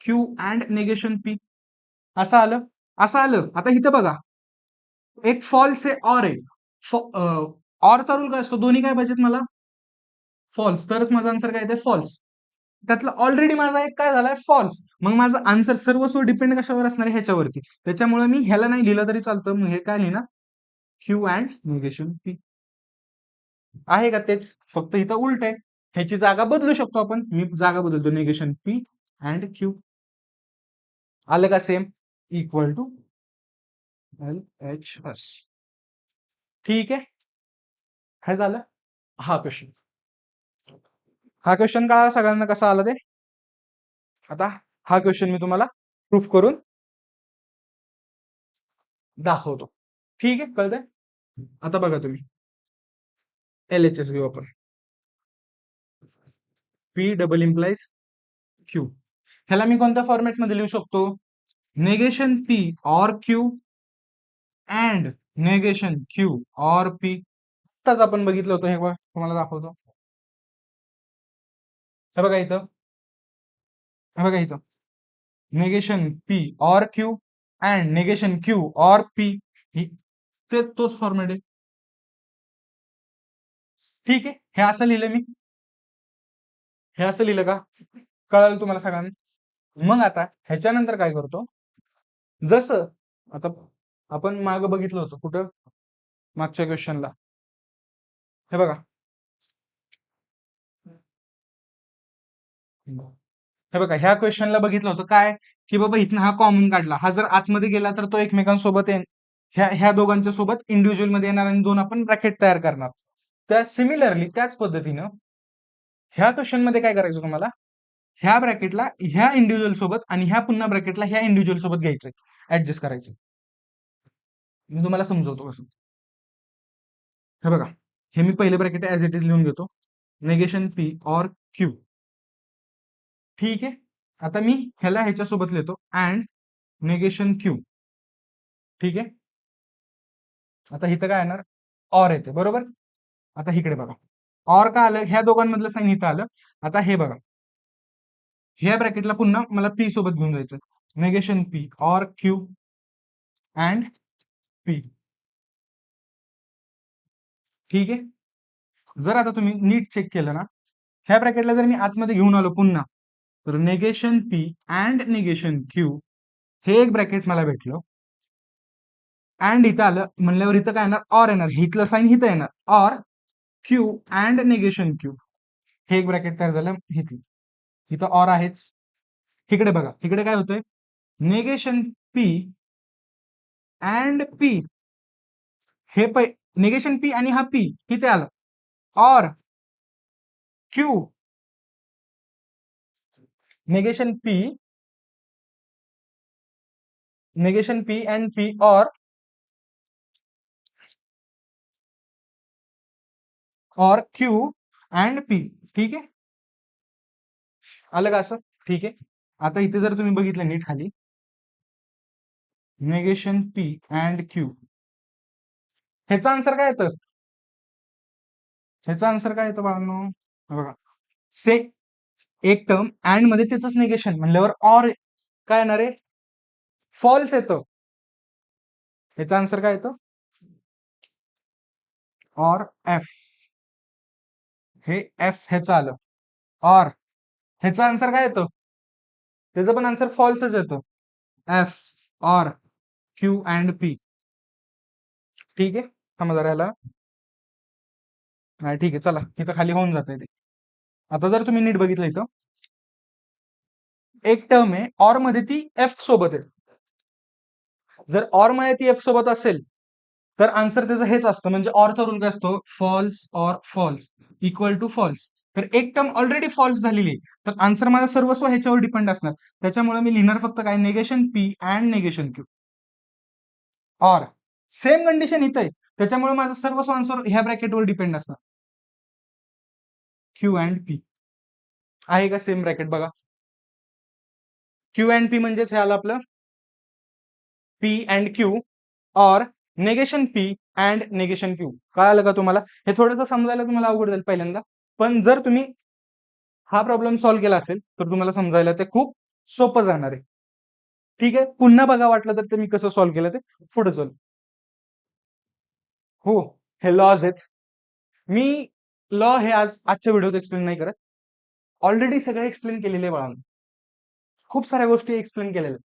Q and negation P, असं आलं. असं आलं. आता इथं बघा एक फॉल्स आहे, ऑर आहे. ऑरचा रूल काय असतो, दोन्ही काय पाहिजेत मला फॉल्स, तरच माझा आन्सर काय येते फॉल्स. त्यातलं ऑलरेडी माझा एक काय झालाय फॉल्स, मग माझं आन्सर सर्वस्व डिपेंड कशावर असणार आहे ह्याच्यावरती. त्याच्यामुळे मी ह्याला नाही लिहिलं तरी चालतं, मग हे काय लिहिणार क्यू अँड निगेशन पी. आहे का तेच, फक्त इथं उलट आहे. ह्याची जागा बदलू शकतो आपण, मी जागा बदलतो, निगेशन पी अँड क्यू. आलं का सेम, इक्वल टू LHS. ठीक आहे, काय झालं, हा क्वेश्चन, हा क्वेश्चन कळाला सगळ्यांना कसा आला ते. आता हा क्वेश्चन मी तुम्हाला प्रूफ करून दाखवतो. ठीक आहे, कळतंय. आता बघा तुम्ही LHS घेऊ आपण, पी डबल इम्प्लाइज क्यू. ह्याला मी कोणत्या फॉर्मॅट मध्ये लिहू शकतो, negation P or Q and negation Q or P. आताच आपण बघितलं होतं, हे बघा तुम्हाला दाखवतो. हे बघा इथं, हे बघा इथं negation P or Q and negation Q or P, ते तोच फॉर्मॅट आहे. ठीक आहे, हे असं लिहिलं मी, हे असं लिहिलं का, कळालं तुम्हाला सगळ्यांना. मग आता ह्याच्यानंतर काय करतो, जसं आता आपण माग बघितलं होतं कुठं, मागच्या क्वेश्चनला, हे बघा, हे बघा ह्या क्वेश्चनला बघितलं होतं काय, की बाबा इथनं हा कॉमन काढला, हा जर आतमध्ये गेला तर तो एकमेकांसोबत ह्या ह्या दोघांच्या सोबत इंडिव्हिज्युअल मध्ये येणार आणि दोन आपण ब्रॅकेट तयार करणार. त्या सिमिलरली त्याच पद्धतीनं ह्या क्वेश्चन मध्ये काय करायचं तुम्हाला, ह्या ब्रॅकेटला ह्या इंडिव्हिज्युअल सोबत आणि ह्या पुन्हा ब्रॅकेटला ह्या इंडिव्हिज्युअल सोबत घ्यायचं, ऍडजस्ट करायचं. मी तुम्हाला समजवतो कसं. हे बघा, हे मी पहिले ब्रॅकेट ऍज इट इज लिहून घेतो, नेगेशन पी ऑर क्यू. ठीक आहे, आता मी ह्याला ह्याच्यासोबत लिहितो अँड निगेशन क्यू. ठीक आहे, आता इथं काय येणार, ऑर येते बरोबर. आता इकडे बघा, ऑर का आलं, ह्या दोघांमधलं साईन इथं आलं. आता हे बघा, ह्या ब्रॅकेटला पुन्हा मला पी सोबत घेऊन जायचं, negation P or Q and P. ठीक आहे, जर आता तुम्ही नीट चेक केलं ना, ह्या ब्रॅकेटला जर मी आतमध्ये घेऊन आलो पुन्हा, तर negation P and negation Q, हे एक ब्रॅकेट मला भेटलं. अँड इथं आलं म्हणल्यावर इथं काय येणार, ऑर येणार, इथलं साईन इथं येणार, or Q and negation Q. हे एक ब्रॅकेट तयार झालं, इथं ऑर आहेच. इकडे बघा, इकडे काय होतंय, निगेशन पी अँड पी, हे निगेशन पी आणि हा पी इथे आलं, or Q negation P, negation P and P or Q and P. ठीक आहे, आलं का असं? ठीक आहे. आता इथे जर तुम्ही बघितलं नीट खाली, निगेशन पी अँड क्यू, ह्याचा आन्सर काय येतं? ह्याचा आन्सर काय येतं बाळांनो? हे बघा, से एक टर्म अँड मध्ये त्याचंच निगेशन म्हणल्यावर ऑर काय येणार आहे? फॉल्स येतं. ह्याचा आन्सर काय येतं? Or F. हे एफ ह्याचं आलं. ऑर ह्याचा आन्सर काय येतं? त्याचं पण आन्सर फॉल्सच येतं. F or Q and P. ठीक आहे, समजा राहिला. ठीक आहे, चला इथं खाली होऊन जातंय ते. आता जर तुम्ही नीट बघितलं इथं, एक टर्म आहे ऑर मध्ये ती एफ सोबत आहे. जर ऑर मध्ये ती एफ सोबत असेल तर आन्सर त्याचं हेच असतं. म्हणजे ऑरचा रूल काय असतो? False or false equal to false. तर एक टर्म ऑलरेडी फॉल्स झालेली आहे, तर आन्सर माझा सर्वस्व ह्याच्यावर डिपेंड असणार. त्याच्यामुळे मी लिहिणार फक्त काय? Negation P and negation Q. Or same condition इथं आहे, त्याच्यामुळे माझं सर्वस्व आन्सर ह्या ब्रॅकेटवर डिपेंड असणार. क्यू अँड पी आहे का सेम ब्रॅकेट? बघा, क्यू अँड पी म्हणजेच हे आलं आपलं P and Q or negation P and negation Q. कळालं का तुम्हाला? हे थोडंसं समजायला तुम्हाला अवघड जाईल पहिल्यांदा, पण जर तुम्ही हा प्रॉब्लेम सॉल्व्ह केला असेल तर तुम्हाला समजायला ते खूप सोपं जाणार आहे. ठीक आहे, पुन्हा बघा वाटलं तर ते मी कसं सॉल्व्ह केलं ते पुढे चालू. हो, हे लॉज आहेत. मी लॉ हे आजच्या व्हिडिओत एक्सप्लेन नाही करत. ऑलरेडी सगळे एक्सप्लेन केलेले बाळांनो. खूप साऱ्या गोष्टी एक्सप्लेन केलेल्या आहेत.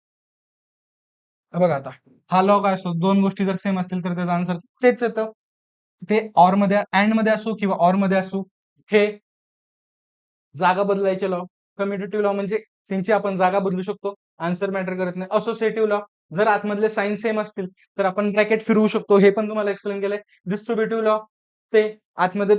बघा आता, हा लॉ काय असतो? दोन गोष्टी जर सेम असतील तर त्याचा आन्सर तेच येतं. ते ऑर मध्ये अँड मध्ये असो किंवा ऑर मध्ये असो, हे जागा बदलायचे लॉ. कम्युटेटिव्ह लॉ म्हणजे त्यांची आपण जागा बदलू शकतो, आन्सर मॅटर करत नाही. असोसिएटिव्ह लॉ, जर आतमधले साइन सेम असतील तर आपण ब्रॅकेट फिरवू शकतो, हे पण तुम्हाला एक्सप्लेन केलंय. डिस्ट्रीब्युटिव्ह लॉ, ते आतमध्ये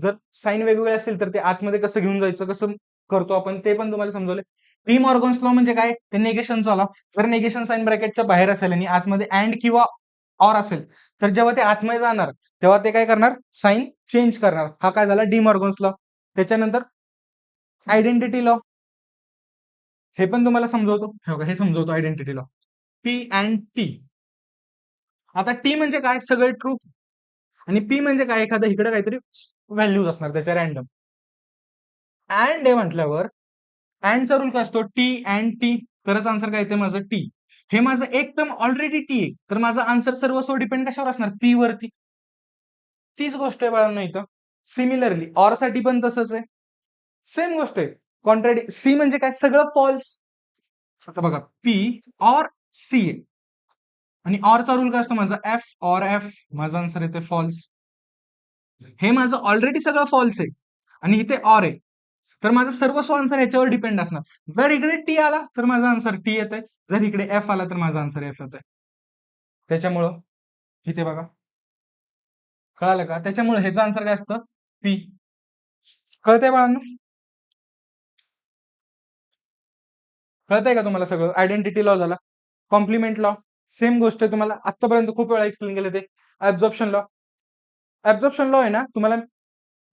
जर साइन वेगवेगळे असतील तर ते आतमध्ये कसं घेऊन जायचं, कसं करतो आपण, ते पण तुम्हाला समजवलंय. डी मॉर्गन्स लॉ म्हणजे काय? ते निगेशनचा लॉ. जर निगेशन साइन ब्रॅकेटच्या बाहेर असेल आणि आतमध्ये अँड किंवा ऑर असेल तर जेव्हा ते आतमध्ये जाणार तेव्हा ते काय करणार? साइन चेंज करणार. हा काय झाला? D Morgan's law. त्याच्यानंतर आयडेंटिटी लॉ, हे पण तुम्हाला समजवतो. हे बघा, हे समजवतो identity law. P and T. आता टी म्हणजे काय? सगळे ट्रू. आणि पी म्हणजे काय? एखादा इकडे काहीतरी व्हॅल्यूज असणार त्याच्या रॅन्डम. अँड हे म्हटल्यावर अँडचा रूल काय असतो? T and T. तरच आन्सर काय येते माझं? टी. हे माझं एक टर्म ऑलरेडी टी आहे, तर माझा आन्सर सर्वस्व डिपेंड कशावर असणार? पी वरती. तीच गोष्ट आहे बाळांनो इथं. सिमिलरली ऑर साठी पण तसंच आहे. सेम गोष्ट आहे. सी म्हणजे काय? सगळं फॉल्स. आता बघा, पी ऑर सी आहे आणि ऑरचा रूल काय असतो माझा? F or F. माझा आन्सर येते फॉल्स. हे माझं ऑलरेडी सगळं फॉल्स आहे आणि इथे ऑर आहे, तर माझं सर्वस्व आन्सर याच्यावर डिपेंड असणार. जर इकडे टी आला तर माझा आन्सर टी येत आहे, जर इकडे एफ आला तर माझा आन्सर एफ येत आहे. त्याच्यामुळं इथे बघा, कळालं का? त्याच्यामुळे ह्याचं आन्सर काय असतं? पी. कळतंय बाळांनो? कळतंय का तुम्हाला सगळं? आयडेंटिटी लॉ झाला. कॉम्प्लिमेंट लॉ सेम गोष्ट आहे. तुम्हाला आतापर्यंत खूप वेळा एक्सप्लेन केलं ते. Absorption law. ऍब्झॉर्प्शन लॉ आहे ना, तुम्हाला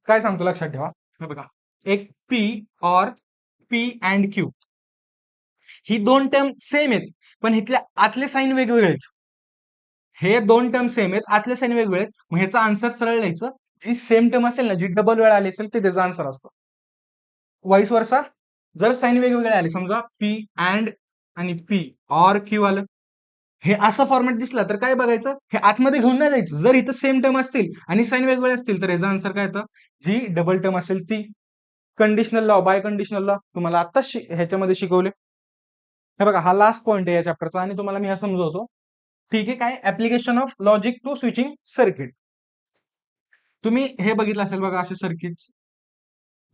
काय सांगतो लक्षात ठेवा. हे बघा, एक P or P and Q, ही दोन टर्म सेम आहेत, पण इथल्या आतले साईन वेगवेगळे आहेत. हे दोन टर्म सेम आहेत, आतले साईन वेगवेगळे आहेत. मग ह्याचा आन्सर सरळ लिहायचं. जी सेम टर्म असेल ना, जी डबल वेळा आली असेल ते त्याचा आन्सर असतो. वाईस वर्सा, जर साईन वेगवेगळे आले, समजा पी अँड आणि पी ऑर क्यू आलं, हे असं फॉर्मॅट दिसला तर काय बघायचं? हे आतमध्ये घेऊन नाही जायचं. जर इथं सेम टर्म असतील आणि साईन वेगवेगळे असतील तर याचा आन्सर काय येतं? जी डबल टर्म असेल ती. Conditional law, biconditional law तुम्हाला आत्ताच ह्याच्यामध्ये शिकवले. हे बघा, हा लास्ट पॉईंट आहे या चॅप्टरचा आणि तुम्हाला मी हा समजवतो. ठीक आहे, काय? Application of logic to switching circuit. तुम्ही हे बघितलं असेल बघा, असे सर्किट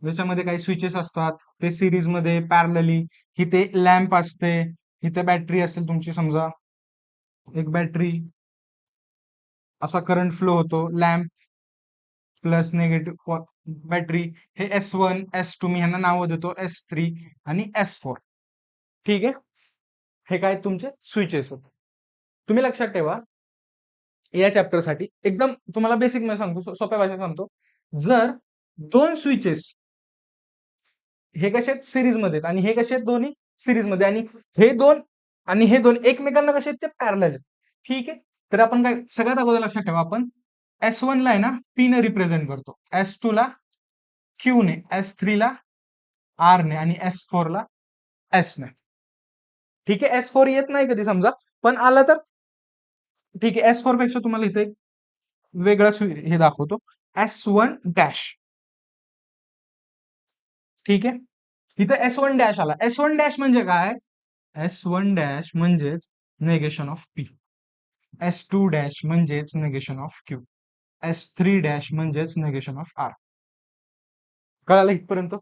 ज्याच्यामध्ये काही स्विचेस असतात, ते सिरीज मध्ये पॅरलली. इथे लॅम्प असते, इथे बॅटरी असेल तुमची, समजा एक बॅटरी, असा करंट फ्लो होतो. लॅम्प प्लस निगेटिव्ह बॅटरी, हे S1 S2 मी ह्यांना नावं देतो, S3 आणि S4. ठीक आहे, हे काय तुमचे स्विचेस. तुम्ही लक्षात ठेवा, या चॅप्टर साठी एकदम तुम्हाला बेसिक मी सांगतो, सोप्या भाषेत सांगतो. जर दोन स्विचेस हे कसे आहेत सिरीज मध्ये आहेत आणि हे कसे आहेत दोन्ही सिरीज मध्ये आणि हे दोन आणि हे दोन एकमेकांना कसे आहेत ते पॅरलल आहेत. ठीक आहे. तर आपण काय सगळ्यात अगोदर लक्षात ठेवा आपण S1 ला आहे ना P ने रिप्रेझेंट करतो, S2 ला Q ने, S3 ला R ने आणि S4 ला S ने. ठीक आहे. S4 येत नाही कधी समजा, पण आला तर ठीक आहे. S4 पेक्षा तुम्हाला इथे एक वेगळा हे दाखवतो, S1 डॅश. ठीक आहे. इथे S1 डॅश आला. S1 डॅश म्हणजे काय? S1 डॅश म्हणजेच negation of P. S2 dash म्हणजेच negation of Q. S3 dash म्हणजेच नेगेशन ऑफ R. कळालं इथपर्यंत?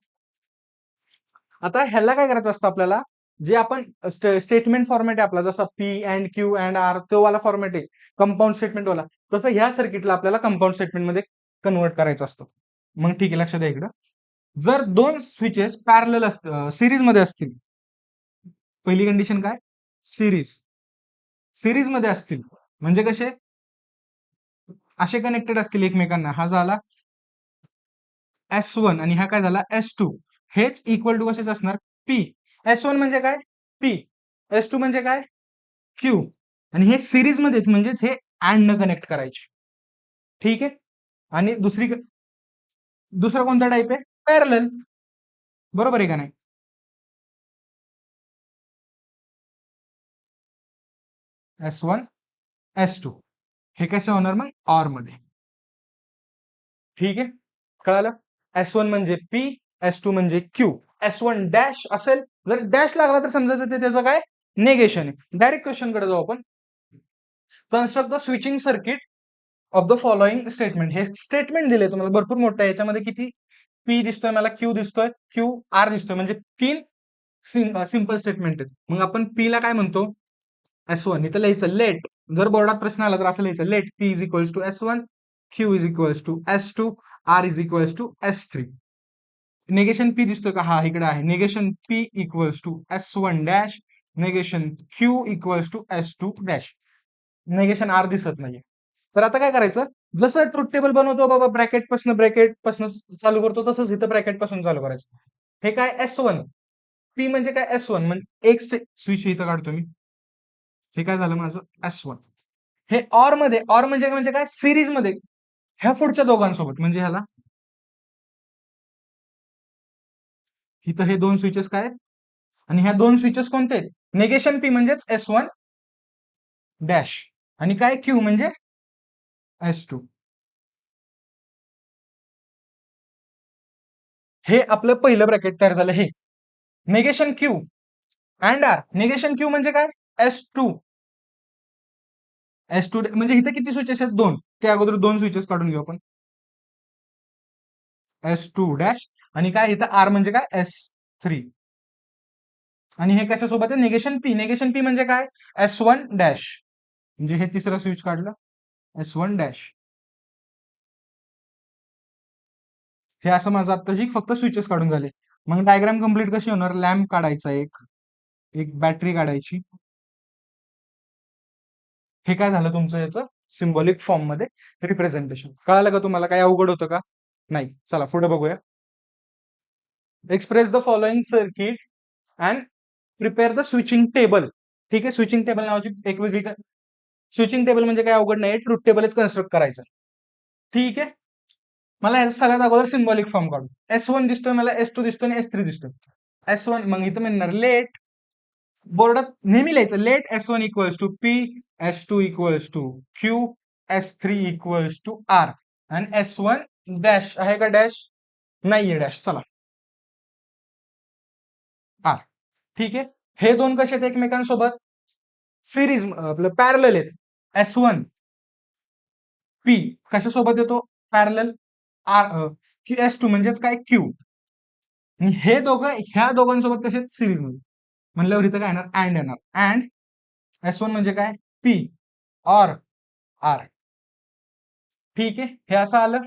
आता ह्याला काय करायचं असतं आपल्याला, जे आपण स्टेटमेंट फॉर्मॅट आहे आपला, जसा P and Q and R तो वाला फॉर्मॅट आहे कंपाऊंड स्टेटमेंट वाला, तसं ह्या सर्किटला आपल्याला कंपाऊंड स्टेटमेंट मध्ये कन्वर्ट करायचं असतं. मग ठीक आहे, लक्षात द्या इकडं. जर दोन स्विचेस पॅरलल असतील, सिरीज मध्ये असतील, पहिली कंडिशन काय? सिरीज. सिरीज मध्ये असतील म्हणजे कसे? असे कनेक्टेड असतील एकमेकांना. हा झाला S1 आणि हा काय झाला S2. हेच इक्वल टू कशाच असणार? P. S1 म्हणजे काय? P. S2 म्हणजे काय? Q. आणि हे सिरीज मध्ये म्हणजेच हे अँड न कनेक्ट करायचे. ठीक आहे. आणि दुसरा कोणता टाईप आहे? पॅरलल. बरोबर आहे का नाही? S1 S2 हे कसे होणार मग? ऑर मध्ये. ठीक आहे. कळालं? S1 म्हणजे P, S2 म्हणजे Q. S1 डॅश असेल, जर डॅश लागला तर समजायचं ते त्याचं काय? नेगेशन आहे. डायरेक्ट क्वेश्चन कडे जाऊ आपण. Construct the switching circuit of the following statement. हे स्टेटमेंट दिले तुम्हाला भरपूर मोठं आहे. याच्यामध्ये किती P दिसतोय मला, Q दिसतोय, Q R दिसतोय, म्हणजे 3 सिंपल स्टेटमेंट आहेत. मग आपण P ला काय म्हणतो? S1. इथं लिहायचं लेट. जर बोर्डात प्रश्न आला तर असं लिहायचं let P is equals to S1, Q is equals to S2, R is equals to S3. Negation P दिसतोय का? हा इकडे आहे. Negation P equals to S1 dash, negation Q equals to S2 dash. Negation R दिसत नाहीये. तर आता काय करायचं? जसं ट्रुथ टेबल बनवतो बाबा, ब्रॅकेट पासून चालू करतो, तसंच इथं ब्रॅकेट पासून चालू करायचं. हे काय? S1. P म्हणजे काय? S1 म्हणजे एक स्विच इथं काढतो मी. हे काय झालं माझं? S1. हे ऑर म्हणजे काय? सिरीज मध्ये ह्या पुढच्या दोघांसोबत, म्हणजे ह्याला इथं हे दोन स्विचेस काय आहेत? आणि ह्या दोन स्विचेस कोणते आहेत? नेगेशन P म्हणजेच S1 डॅश आणि काय Q म्हणजे S2. हे आपलं पहिलं ब्रॅकेट तयार झालं. हे negation Q and R. Negation Q म्हणजे काय? S2. S2 म्हणजे इथे किती स्विचेस आहेत? दोन. त्या अगोदर दोन स्विचेस काढून घेऊ आपण. S2 डॅश आणि काय इथं R म्हणजे काय? S3. आणि हे कशासोबत आहे? Negation P. निगेशन P म्हणजे काय? S1 dash. म्हणजे हे तिसरं स्विच काढलं, S1 डॅश. हे असं माझं आत्ताशी फक्त स्विचेस काढून झाले. मग डायग्राम कंप्लीट कशी होणार? लॅम्प काढायचा एक, एक बॅटरी काढायची. हे काय झालं तुमचं याचं सिम्बॉलिक फॉर्म मध्ये रिप्रेझेंटेशन. कळालं का तुम्हाला? काय अवघड होतं का? नाही. चला पुढे बघूया. Express the following circuit and prepare the switching table. ठीक आहे. स्विचिंग टेबल नावाची एक वेगळी स्विचिंग टेबल म्हणजे काय अवघड नाही, ट्रुथ टेबलच कन्स्ट्रक्ट करायचं. ठीक आहे. मला याचा सगळ्यात अगोदर सिम्बॉलिक फॉर्म काढू. S1 दिसतोय मला, S2 दिसतोय आणि S3 दिसतोय. S1 मग इथं म्हणणार लेट, बोर्डात नेहमी लिहायचं let S1 equals to P, S2 equals to Q, S3 equals to R आणि S1 डॅश आहे का? डॅश नाहीये. डॅश चला R. ठीक आहे. हे दोन कसे आहेत एकमेकांसोबत? सिरीज आपलं पॅरलल आहेत. S1 P कशासोबत येतो? पॅरलल R S2 म्हणजेच काय? Q. आणि हे दोघं ह्या दोघांसोबत कसे सिरीज मध्ये म्हणल्यावर इथं काय येणार? अँड येणार. अँड S1 म्हणजे काय? P or R. ठीक आहे. हे असं आलं.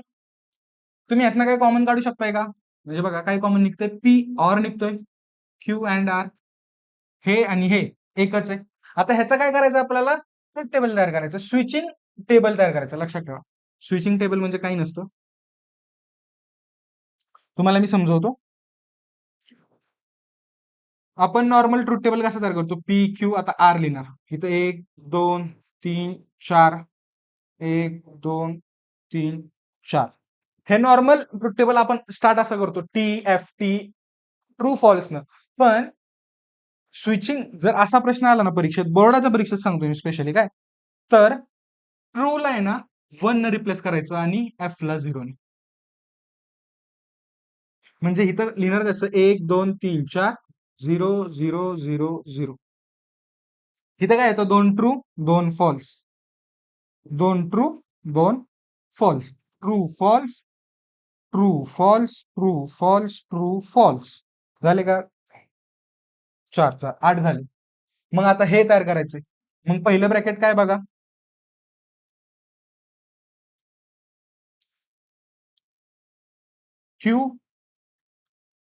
तुम्ही ह्यातनं काय कॉमन काढू शकताय का? म्हणजे बघा काय कॉमन निघतंय? P ऑर निघतोय, Q अँड R. हे आणि हे एकच आहे. आता ह्याचं काय करायचं आपल्याला? टेबल तयार करायचं, स्विचिंग टेबल तयार करायचं. लक्षात ठेवा, स्विचिंग टेबल म्हणजे काही नसतं. तुम्हाला मी समजवतो. आपण नॉर्मल ट्रुथ टेबल कसा तयार करतो, पी क्यू, आता आर लिहिणार इथं 1 2 3 4, 1 2 3 4. हे नॉर्मल ट्रुथ टेबल आपण स्टार्ट असं करतो, T F T, true false न. पण स्विचिंग जर असा प्रश्न आला ना परीक्षेत, बोर्डाच्या परीक्षेत सांगतो मी स्पेशली काय, तर ट्रू ला आहे ना 1 न रिप्लेस करायचं आणि एफ ला 0 ने. म्हणजे इथं लिहिणार कसं, 1 2 3 4 0 0 0 0. इथं काय येतं, 2 true 2 false, 2 true 2 false, true false, true false, true false, true false. झाले का? 4 4 8 झाले. मग आता हे तयार करायचंय. मग पहिलं ब्रॅकेट काय बघा, क्यू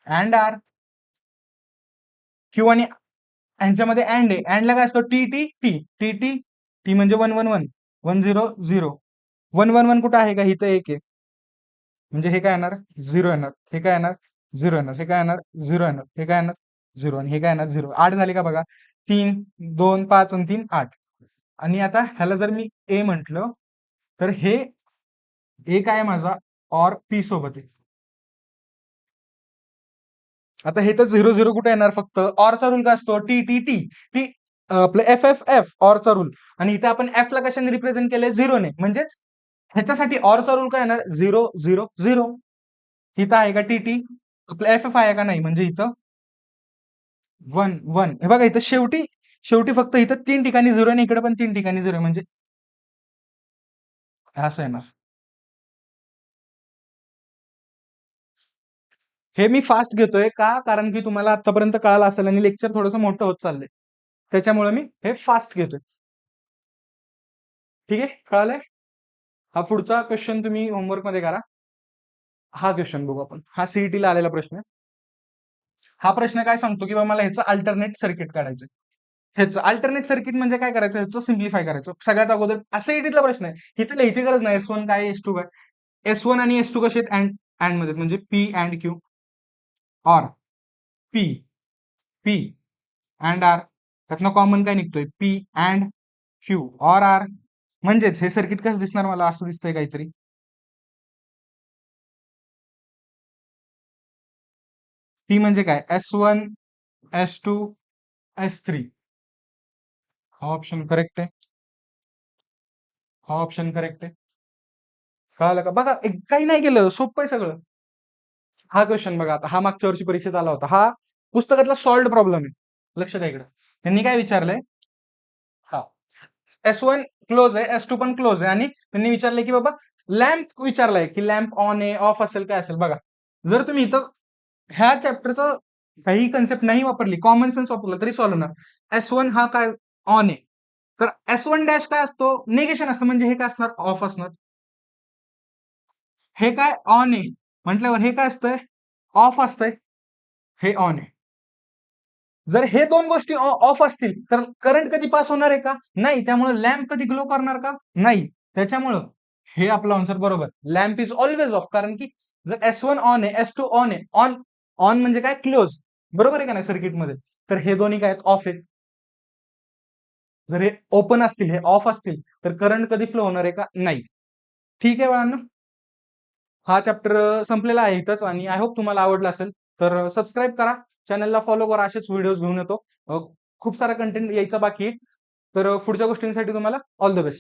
अँड आर. क्यू आणि यांच्यामध्ये अँड आहे, अँडला काय असतो, T T T T T T म्हणजे 1 1 1 1 0 0. 1 1 1 कुठं आहे का, इथं 1 आहे. म्हणजे हे काय येणार, 0 येणार. हे काय येणार, 0 येणार. हे काय येणार, 0 येणार. हे काय येणार, 0. आणि हे काय येणार, 0. 8 झाले का बघा, 3 2 5 आणि 3 8. आणि आता ह्याला जर मी ए म्हटलं, तर हे ए काय आहे माझा, ऑर पी सोबत आहे. आता हे तर 0 0 कुठे येणार, फक्त ऑरचा रूल काय असतो, टी टी टी टी, आपलं एफ एफ एफ, ऑरचा रूल. आणि इथे आपण एफ ला कशाने रिप्रेझेंट केलंय, 0 ने. म्हणजेच ह्याच्यासाठी ऑरचा रूल काय येणार, 0 0 0. इथं आहे का टी टी, आपलं एफ एफ आहे का, नाही. म्हणजे इथं 1 1. हे बघा इथं शेवटी शेवटी फक्त इथं 3 ठिकाणी 0 आणि इकडे पण 3 ठिकाणी 0, म्हणजे असं येणार. हे मी फास्ट घेतोय का, कारण की तुम्हाला आतापर्यंत कळालं असेल आणि लेक्चर थोडंसं मोठं होत चाललंय, त्याच्यामुळे मी हे फास्ट घेतोय. ठीक आहे, कळालंय. हा पुढचा क्वेश्चन तुम्ही होमवर्क मध्ये करा. हा क्वेश्चन बघू आपण, हा सीईटी ला आलेला प्रश्न. हा प्रश्न काय सांगतो की बाबा मला ह्याचं अल्टरनेट सर्किट काढायचं. ह्याचं अल्टरनेट सर्किट म्हणजे काय करायचं, ह्याचं सिम्प्लिफाय करायचं. सगळ्यात अगोदर असं सीईटीतला प्रश्न आहे, इथं लिहायची गरज नाही S1 काय S2 काय. S1 आणि S2 कसे आहेत, अँड अँड मध्ये, म्हणजे P and Q, or P P and R. त्यातनं कॉमन काय निघतोय, P and Q or R. म्हणजेच हे सर्किट कसं दिसणार, मला असं दिसतंय काहीतरी. पी म्हणजे काय, S1 S2 S3. हा ऑप्शन करेक्ट आहे, हा ऑप्शन करेक्ट आहे. कळालं का, बघा काही नाही केलं, सोपं आहे सगळं. हा क्वेश्चन बघा, आता हा मागच्या वर्षी परीक्षेत आला होता, हा पुस्तकातला सॉल्व्ड प्रॉब्लेम आहे. लक्ष द्या इकडे, त्यांनी काय विचारलंय, हा S1 क्लोज आहे, S2 पण क्लोज आहे, आणि त्यांनी विचारलंय की बाबा लॅम्प, विचारलाय की लॅम्प ऑन आहे ऑफ असेल काय असेल. बघा जर तुम्ही इथं ह्या चॅप्टरचं काही कन्सेप्ट नाही वापरली, कॉमन सेन्स वापरलं तरी सॉल्व्ह होणार. S1 हा काय ऑन आहे, तर S1 डॅश काय असतो, निगेशन असतं, म्हणजे हे काय असणार, ऑफ असणार. हे काय ऑन आहे म्हटल्यावर हे काय असतंय, ऑफ असतंय. हे ऑन आहे. जर हे दोन गोष्टी ऑफ असतील तर करंट कधी पास होणार आहे का, नाही. त्यामुळे लॅम्प कधी ग्लो करणार का, नाही. त्याच्यामुळं हे आपलं आन्सर बरोबर, लॅम्प इज ऑलवेज ऑफ. कारण की जर S1 ऑन आहे, S2 ऑन आहे, ऑन ऑन म्हणजे काय, क्लोज, बरोबर आहे का नाही सर्किट मध्ये, तर हे दोन्ही काय ऑफ आहेत. जर हे ओपन असतील, हे ऑफ असतील, तर करंट कधी फ्लो होणार आहे का, नाही. ठीक आहे बाळांनो, हा चॅप्टर संपलेला आहे इथंच, आणि आय होप तुम्हाला आवडला असेल. तर सबस्क्राईब करा, चॅनलला फॉलो करा, असेच व्हिडिओज घेऊन येतो. खूप सारा कंटेंट यायचा बाकी आहे. तर पुढच्या गोष्टींसाठी तुम्हाला ऑल द बेस्ट.